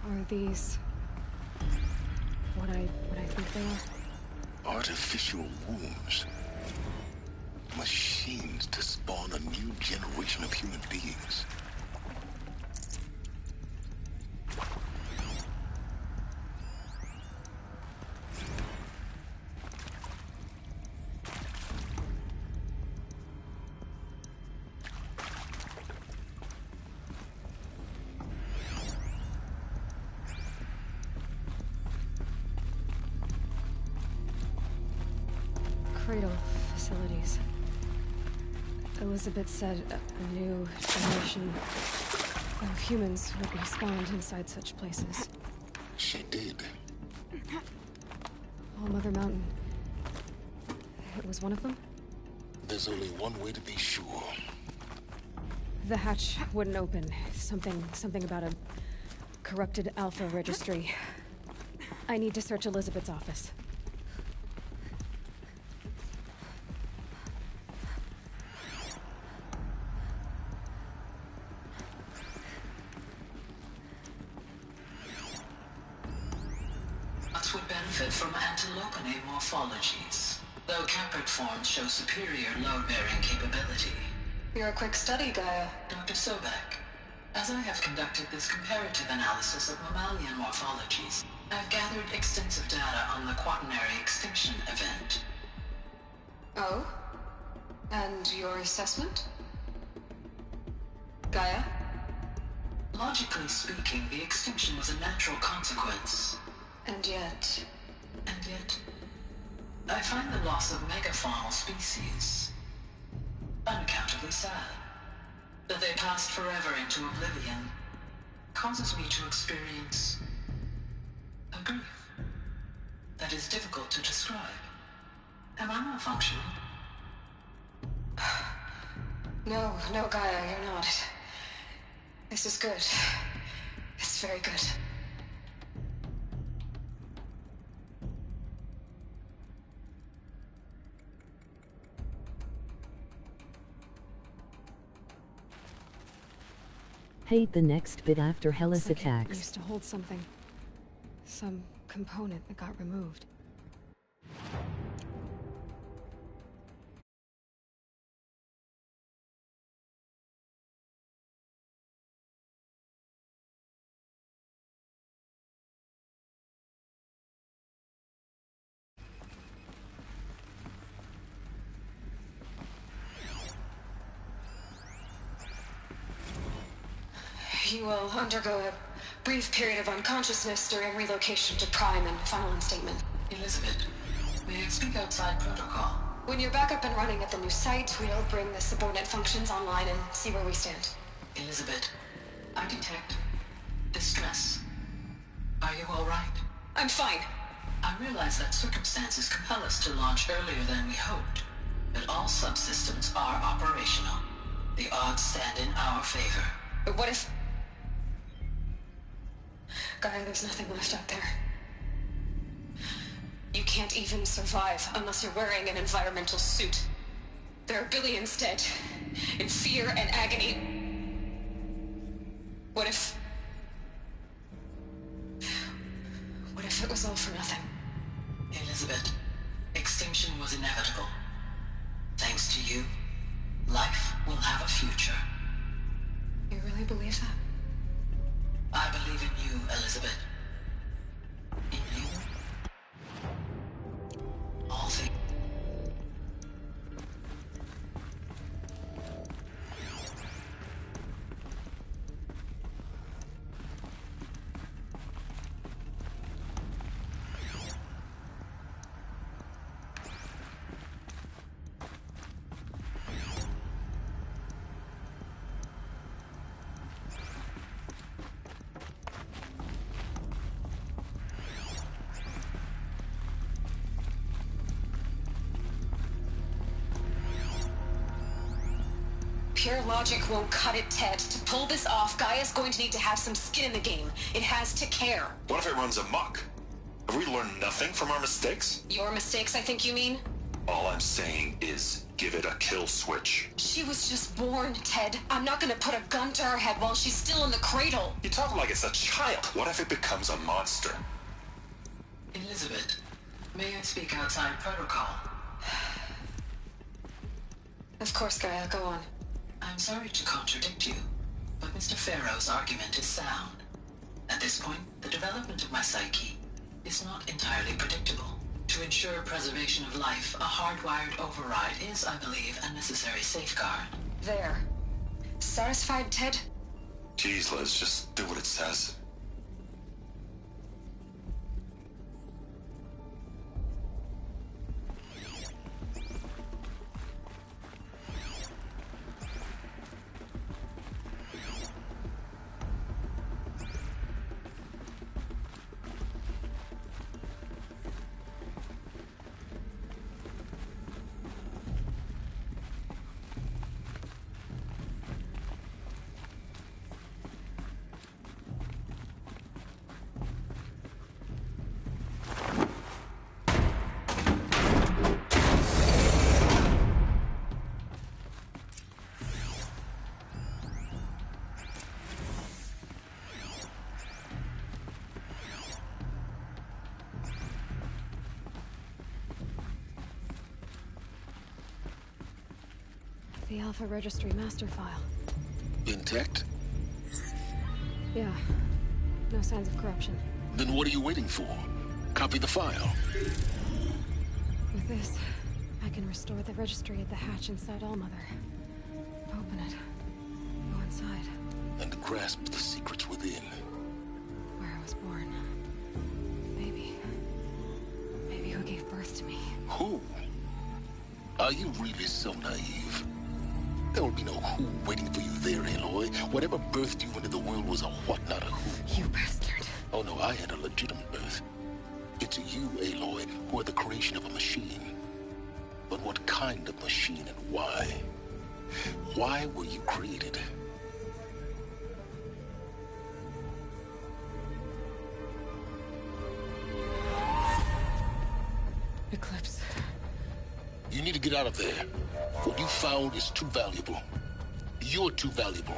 Are these what I think they are? Artificial wombs. Machines to spawn a new generation of human beings. Cradle facilities. Elizabeth said a new generation of humans would be spawned inside such places. She did. All Mother Mountain. It was one of them? There's only one way to be sure. The hatch wouldn't open. Something about a corrupted Alpha registry. I need to search Elizabeth's office. Would benefit from antilopinate morphologies, though Caprid forms show superior load-bearing capability. You're a quick study, Gaia. Dr. Sobek, as I have conducted this comparative analysis of mammalian morphologies, I've gathered extensive data on the quaternary extinction event. Oh? And your assessment? Gaia? Logically speaking, the extinction was a natural consequence. And yet, I find the loss of megafaunal species unaccountably sad. That they passed forever into oblivion causes me to experience a grief that is difficult to describe. Am I malfunctioning? No, Gaia, you're not. This is good. It's very good. Hate the next bit after Hellas Looks like it attacks. used to hold something. Some component that got removed. You will undergo a brief period of unconsciousness during relocation to Prime and final instatement. Elizabeth, may I speak outside protocol? When you're back up and running at the new site, we'll bring the subordinate functions online and see where we stand. Elizabeth, I detect distress. Are you all right? I'm fine. I realize that circumstances compel us to launch earlier than we hoped, but all subsystems are operational. The odds stand in our favor. But what if... Gaia, there's nothing left out there. You can't even survive unless you're wearing an environmental suit. There are billions dead, in fear and agony. What if it was all for nothing? Elizabeth, extinction was inevitable. Thanks to you, life will have a future. You really believe that? I believe in you, Elizabeth. In you, all things. Pure logic won't cut it, Ted. To pull this off, Gaia's going to need to have some skin in the game. It has to care. What if it runs amok? Have we learned nothing from our mistakes? Your mistakes, I think you mean? All I'm saying is, give it a kill switch. She was just born, Ted. I'm not gonna put a gun to her head while she's still in the cradle. You talk like it's a child. What if it becomes a monster? Elizabeth, may I speak outside protocol? Of course, Gaia, go on. I'm sorry to contradict you, but Mr. Farrow's argument is sound. At this point, the development of my psyche is not entirely predictable. To ensure preservation of life, a hardwired override is, I believe, a necessary safeguard. There. Satisfied, Ted? Jeez, Liz, just do what it says. The Alpha Registry master file. Intact? Yeah. No signs of corruption. Then what are you waiting for? Copy the file. With this, I can restore the registry at the hatch inside Allmother. Open it. Go inside. And grasp the secrets within. Where I was born. Maybe who gave birth to me. Who? Are you really so naive? There will be no who waiting for you there, Aloy. Whatever birthed you into the world was a what, not a who. You bastard. Oh no, I had a legitimate birth. It's you, Aloy, who are the creation of a machine. But what kind of machine and why? Why were you created? Eclipse. You need to get out of there. What you found is too valuable. You're too valuable.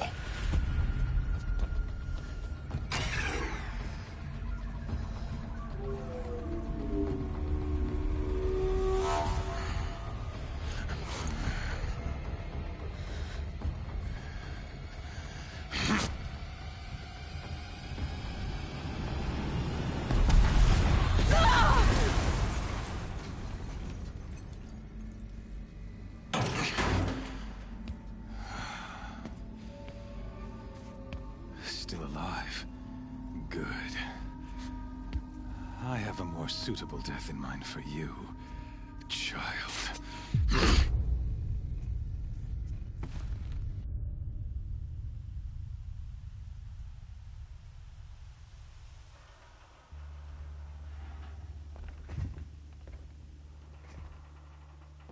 Still alive. Good. I have a more suitable death in mind for you, child.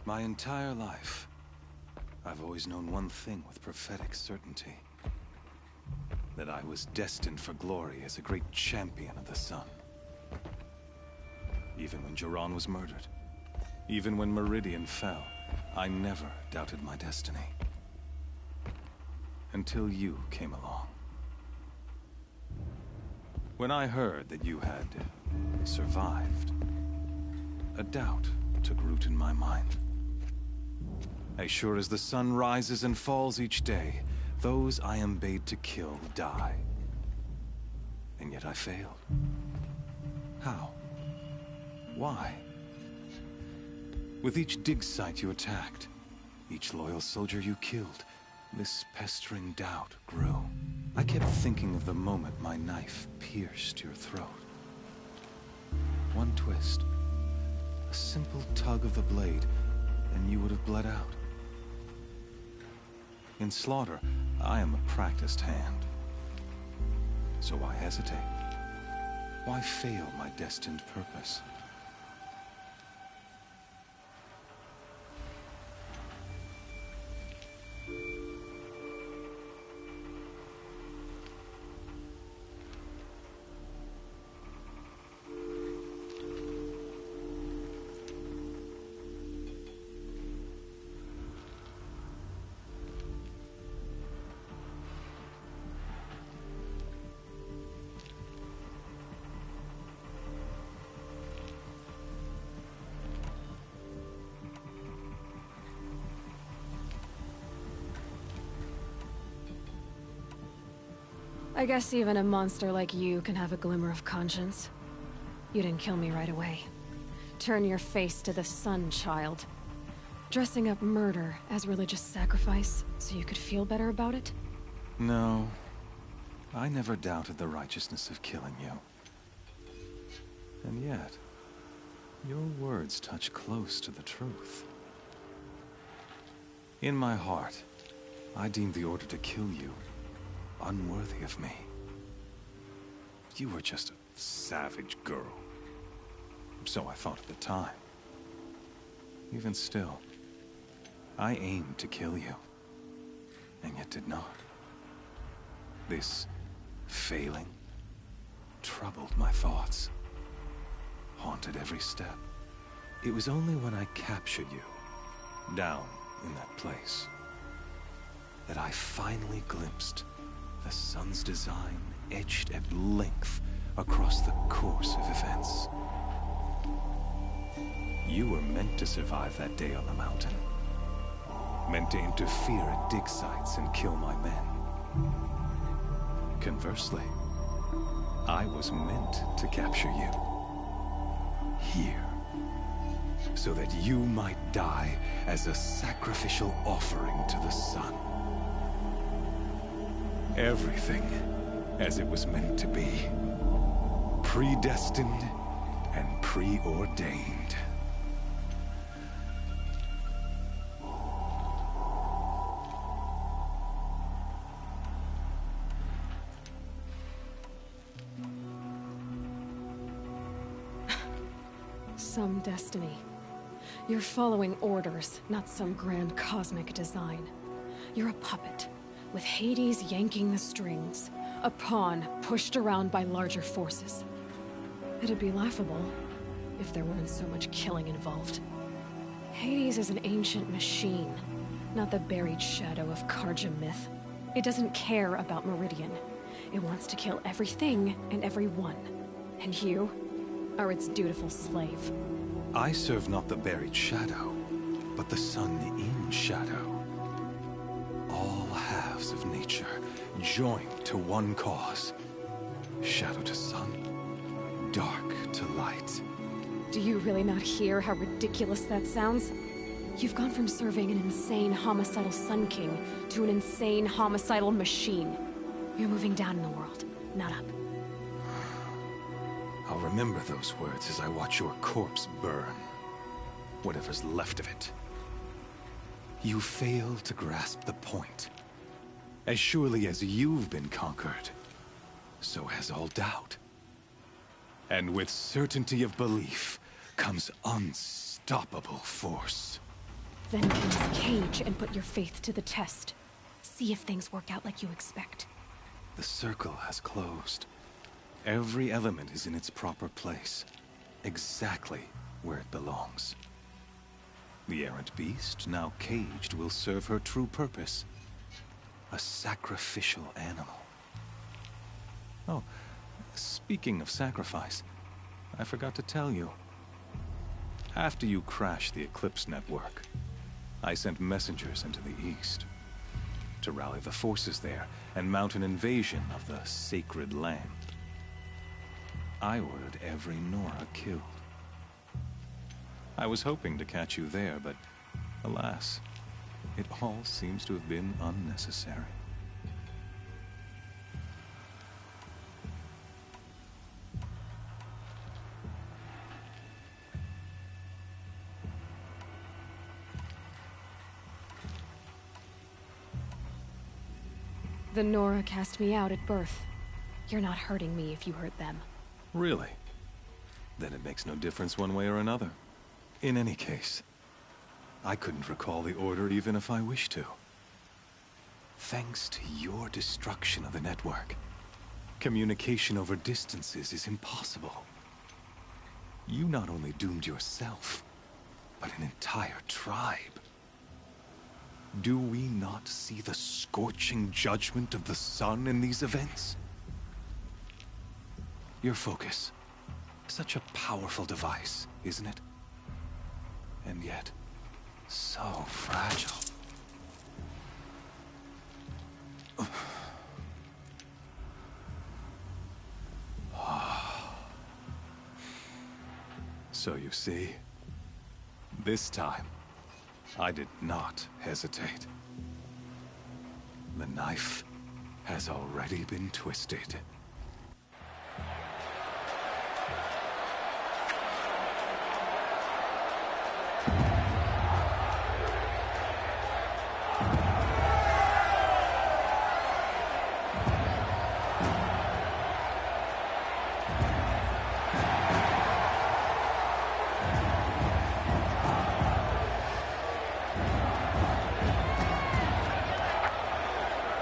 My entire life, I've always known one thing with prophetic certainty. That I was destined for glory as a great champion of the sun. Even when Jiran was murdered, even when Meridian fell, I never doubted my destiny. Until you came along. When I heard that you had survived, a doubt took root in my mind. As sure as the sun rises and falls each day, those I am bade to kill die. And yet I failed. How? Why? With each dig site you attacked, each loyal soldier you killed, this pestering doubt grew. I kept thinking of the moment my knife pierced your throat. One twist, a simple tug of the blade, and you would have bled out. In slaughter, I am a practiced hand. So why hesitate? Why fail my destined purpose? I guess even a monster like you can have a glimmer of conscience. You didn't kill me right away. Turn your face to the sun, child. Dressing up murder as religious sacrifice so you could feel better about it? No. I never doubted the righteousness of killing you. And yet, your words touch close to the truth. In my heart, I deemed the order to kill you unworthy of me. You were just a savage girl. So I thought at the time. Even still, I aimed to kill you, and yet did not. This failing troubled my thoughts, haunted every step. It was only when I captured you, down in that place, that I finally glimpsed the sun's design etched at length across the course of events. You were meant to survive that day on the mountain. Meant to interfere at dig sites and kill my men. Conversely, I was meant to capture you. Here. So that you might die as a sacrificial offering to the sun. Everything as it was meant to be. Predestined and preordained. Some destiny. You're following orders, not some grand cosmic design. You're a puppet, with Hades yanking the strings. A pawn pushed around by larger forces. It'd be laughable if there weren't so much killing involved. Hades is an ancient machine, not the buried shadow of Karja myth. It doesn't care about Meridian. It wants to kill everything and everyone. And you are its dutiful slave. I serve not the buried shadow, but the sun in shadow. All halves of nature joined to one cause. Shadow to sun, dark to light. Do you really not hear how ridiculous that sounds? You've gone from serving an insane homicidal Sun King to an insane homicidal machine. You're moving down in the world, not up. I'll remember those words as I watch your corpse burn. Whatever's left of it. You fail to grasp the point. As surely as you've been conquered, so has all doubt. And with certainty of belief comes unstoppable force. Then please cage and put your faith to the test. See if things work out like you expect. The circle has closed. Every element is in its proper place. Exactly where it belongs. The errant beast, now caged, will serve her true purpose. A sacrificial animal. Oh, speaking of sacrifice, I forgot to tell you. After you crashed the Eclipse network, I sent messengers into the east to rally the forces there and mount an invasion of the sacred land. I ordered every Nora killed. I was hoping to catch you there, but alas, it all seems to have been unnecessary. The Nora cast me out at birth. You're not hurting me if you hurt them. Really? Then it makes no difference one way or another. In any case, I couldn't recall the order even if I wished to. Thanks to your destruction of the network, communication over distances is impossible. You not only doomed yourself, but an entire tribe. Do we not see the scorching judgment of the sun in these events? Your focus. Such a powerful device, isn't it? And yet, so fragile. So you see, this time, I did not hesitate. The knife has already been twisted.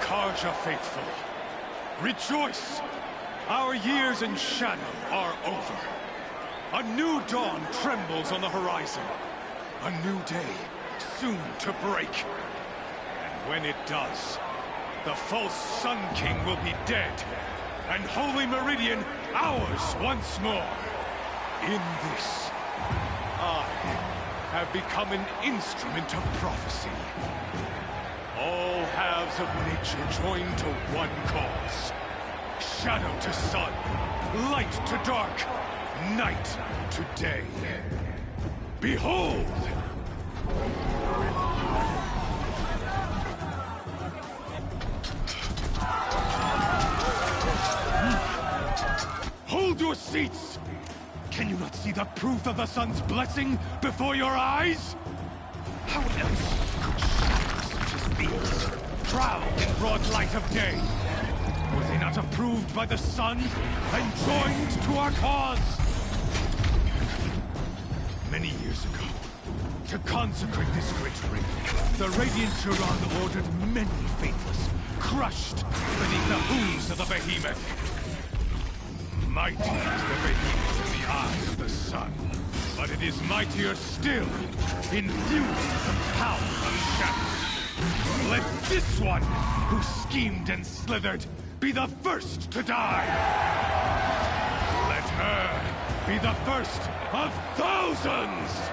Karja faithful, rejoice! Our years in shadow are over. A new dawn trembles on the horizon. A new day soon to break. And when it does, the false Sun King will be dead, and Holy Meridian ours once more. In this, I have become an instrument of prophecy. All halves of nature join to one cause. Shadow to sun, light to dark, night to day. Behold! Hold your seats! Can you not see the proof of the sun's blessing before your eyes? How else could shadows such as these prowl in broad light of day? Were they not approved by the sun and joined to our cause? Many years ago, to consecrate this great ring, the Radiant Turan ordered many faithless, crushed beneath the hooves of the behemoth. Mighty is the behemoth in the eyes of the sun, but it is mightier still, infused with the power of shadow. Let this one, who schemed and slithered, be the first to die! Let her be the first of thousands!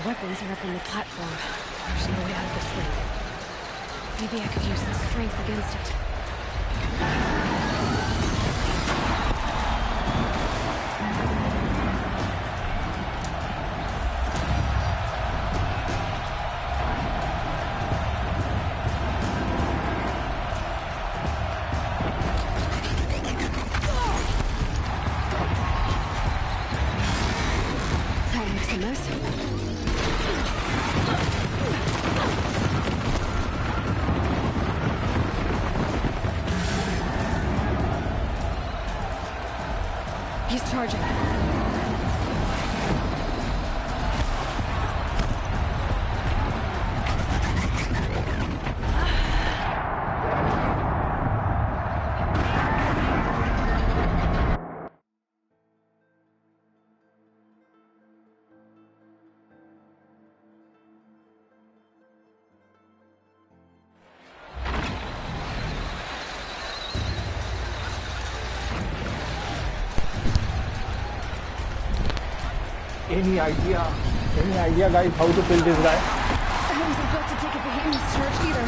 Weapons are up on the platform. There's no way out of this ring. Maybe I could use the strength against it. He's charging. Any idea guys how to kill this guy? I wasn't built to take a behemoth's charge either.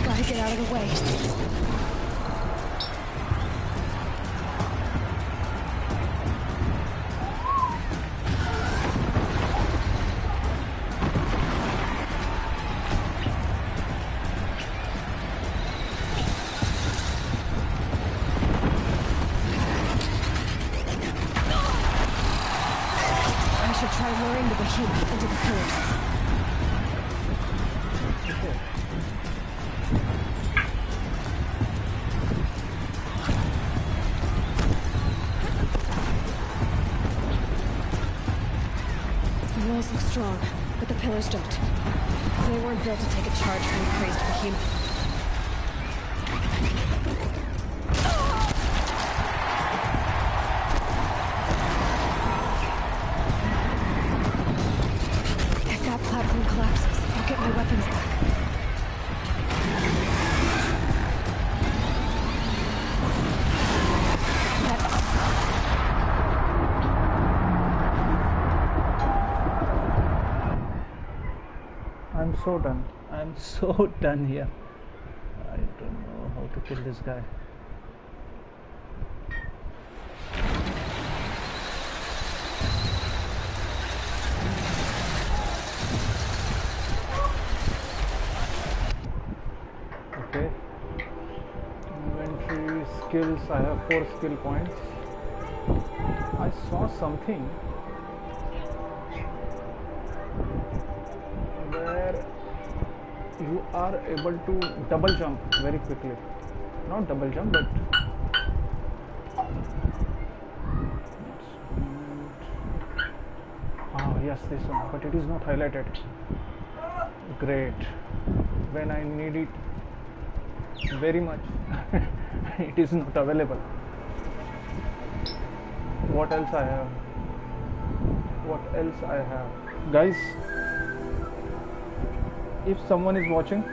Gotta get out of the way. The walls look strong, but the pillars don't. They weren't built to take a charge from a crazed behemoth. If that platform collapses, I'll get my weapons back. I'm so done. I'm so done here. I don't know how to kill this guy. Okay. Inventory skills. I have 4 skill points. I saw something where you are able to double jump very quickly. Not double jump, but yes, this one, but it is not highlighted. Great. When I need it very much, it is not available. What else I have? What else I have? Guys, if someone is watching,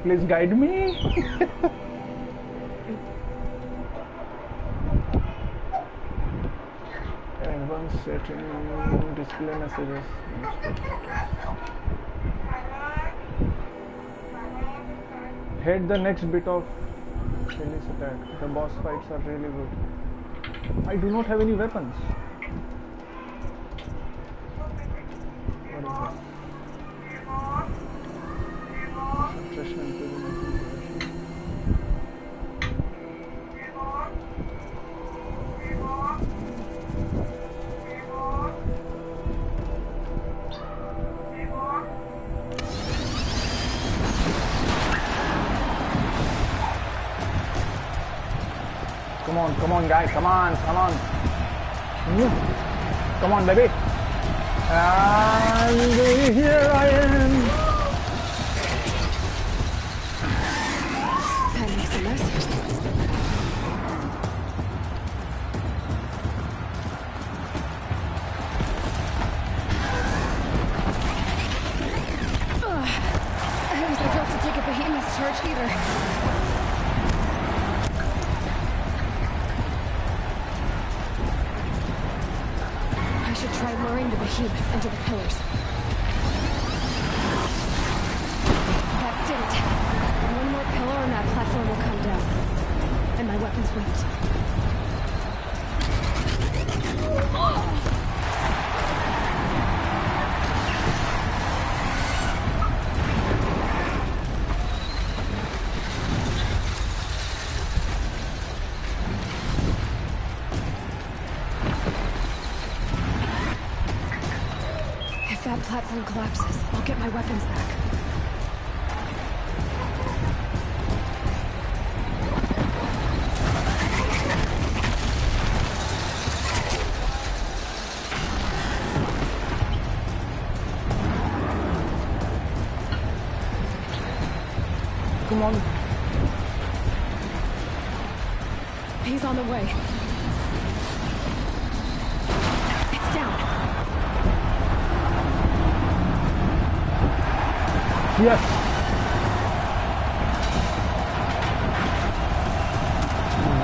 please guide me. Advanced setting, display messages. Hate the next bit of Phyllis attack. The boss fights are really good. I do not have any weapons. What is this? Come on, guy, come on. Come on, baby. And here I am. That makes a mess. I wasn't built to take a behemoth's charge either. Try luring the behemoth into the pillars. That did it. One more pillar and that platform will come down. And my weapons won't. that platform collapses, I'll get my weapons back. Come on. He's on the way. It's down. Yes.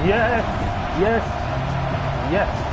Yes. Yes. Yes.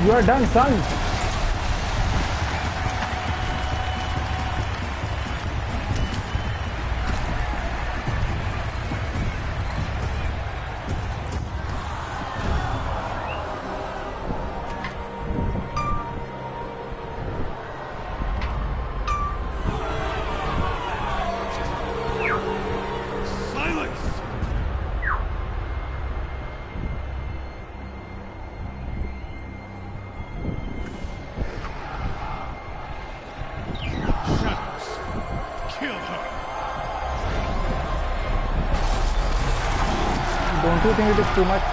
You are done, son. Don't you think it is too much?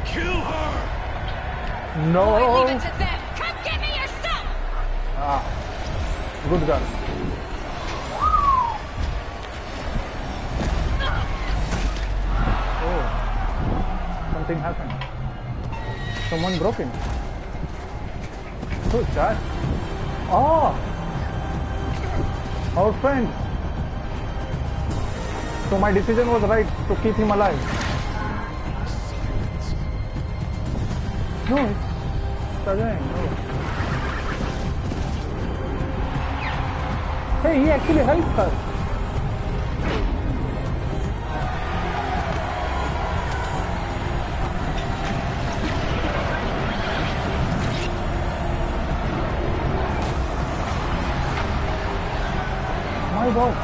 Kill her! No! Boy, leave it to them! Come get me yourself! Ah, good girl. Oh, something happened. Someone broke in. Who's that? Oh! Our friend! So my decision was right to keep him alive. No, it's Sajay, no. Hey, he actually helped her. My God.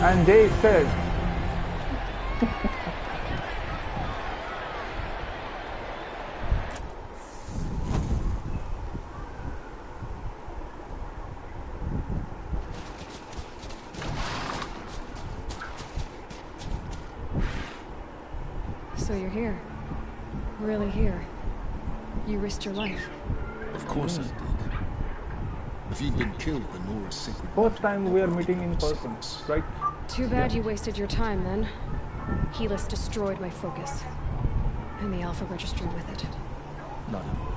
And they said, So you're here. Really here. You risked your life. Of course I did. If you've been killed, the Nora's sacred. First time we are meeting in person, right? Too bad you wasted your time then. Helis destroyed my focus. And the Alpha Registry with it. Not at all.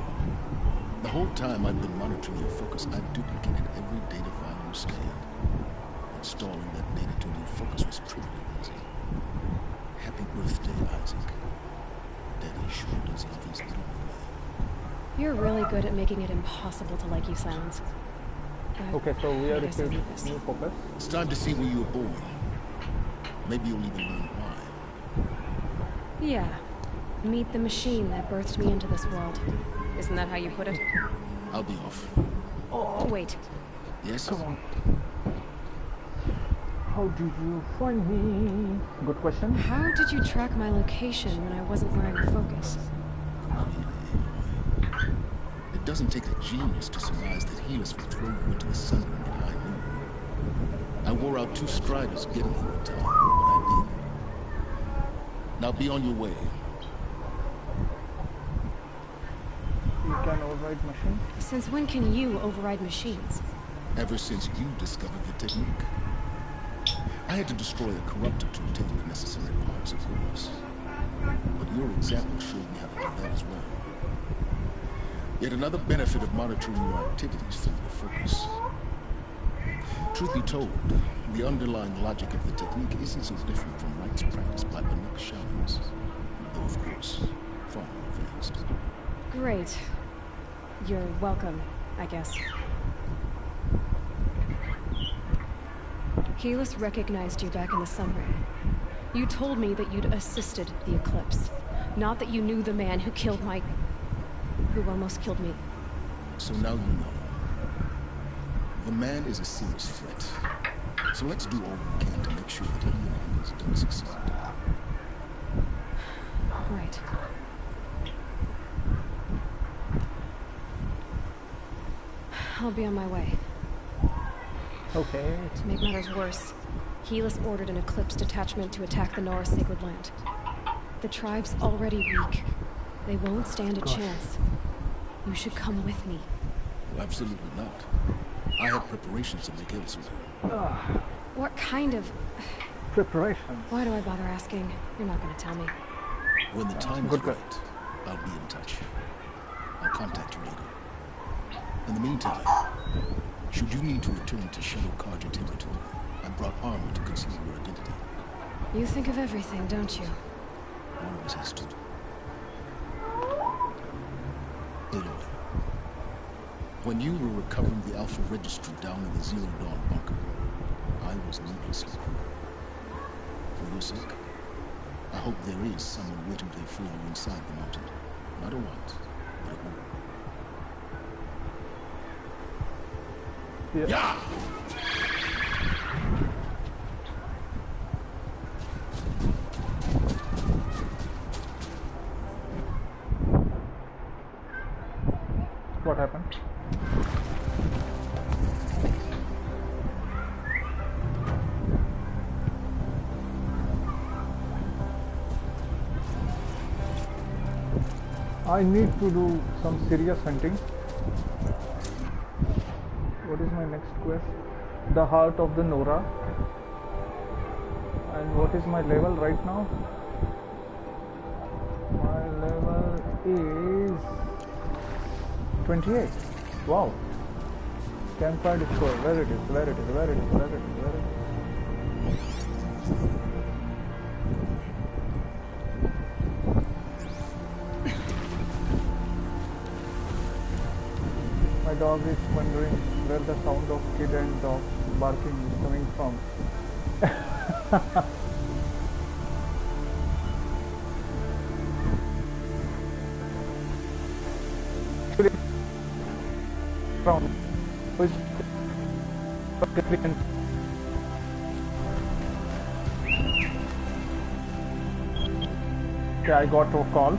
The whole time I've been monitoring your focus, I've duplicated every data file you scanned. Installing that data to your focus was pretty easy. Happy birthday, Isaac. Daddy sure does love his little boy. You're really good at making it impossible to like you, Silence. Okay, so we are receiving new focus. It's time to see where you were born. Maybe you'll even learn why. Yeah. Meet the machine that birthed me into this world. Isn't that how you put it? I'll be off. Oh, wait. Yes? Come on. How did you find me? Good question. How did you track my location when I wasn't wearing a focus? It doesn't take a genius to surmise that Helis will throw you into the sun ring at high noon. I wore out 2 striders getting here in time, but I did. Now be on your way. You can override machine? Since when can you override machines? Ever since you discovered the technique. I had to destroy a corruptor to obtain the necessary parts of yours. But your example showed me how to do that as well. Yet another benefit of monitoring your activities from your focus. Truth be told, the underlying logic of the technique isn't so different from rites practiced by Banuk shamans, though of course, far more advanced. Great. You're welcome, I guess. Helis recognized you back in the sun ring. You told me that you'd assisted the eclipse, not that you knew the man who killed who almost killed me. So now you know. The man is a serious threat. So let's do all we can to make sure that he and others don't succeed. Right. I'll be on my way. Okay. To make matters worse, Helis ordered an Eclipse detachment to attack the Norse Sacred Land. The tribe's already weak. They won't stand a chance. You should come with me. Well, absolutely not. I have preparations to make elsewhere. What kind of... Preparations? Why do I bother asking? You're not going to tell me. When the time is right, I'll be in touch. I'll contact you later. In the meantime, should you need to return to Shadow Karja territory, I brought armor to conceal your identity. You think of everything, don't you? One of us has to. Aloy, when you were recovering the Alpha Registry down in the Zero Dawn bunker, I was needlessly cruel. For your sake, I hope there is someone waiting there for you inside the mountain. Not a white, but a woman. Yeah. What happened? I need to do some serious hunting. What is my next quest? The Heart of the Nora. And what is my level right now? My level is 28. Wow. Campfire destroy. Where it is? Where it is? Where it is? Where it is? Where it is? My dog is wondering where the sound of kid and dog barking is coming from. Okay, I got a call.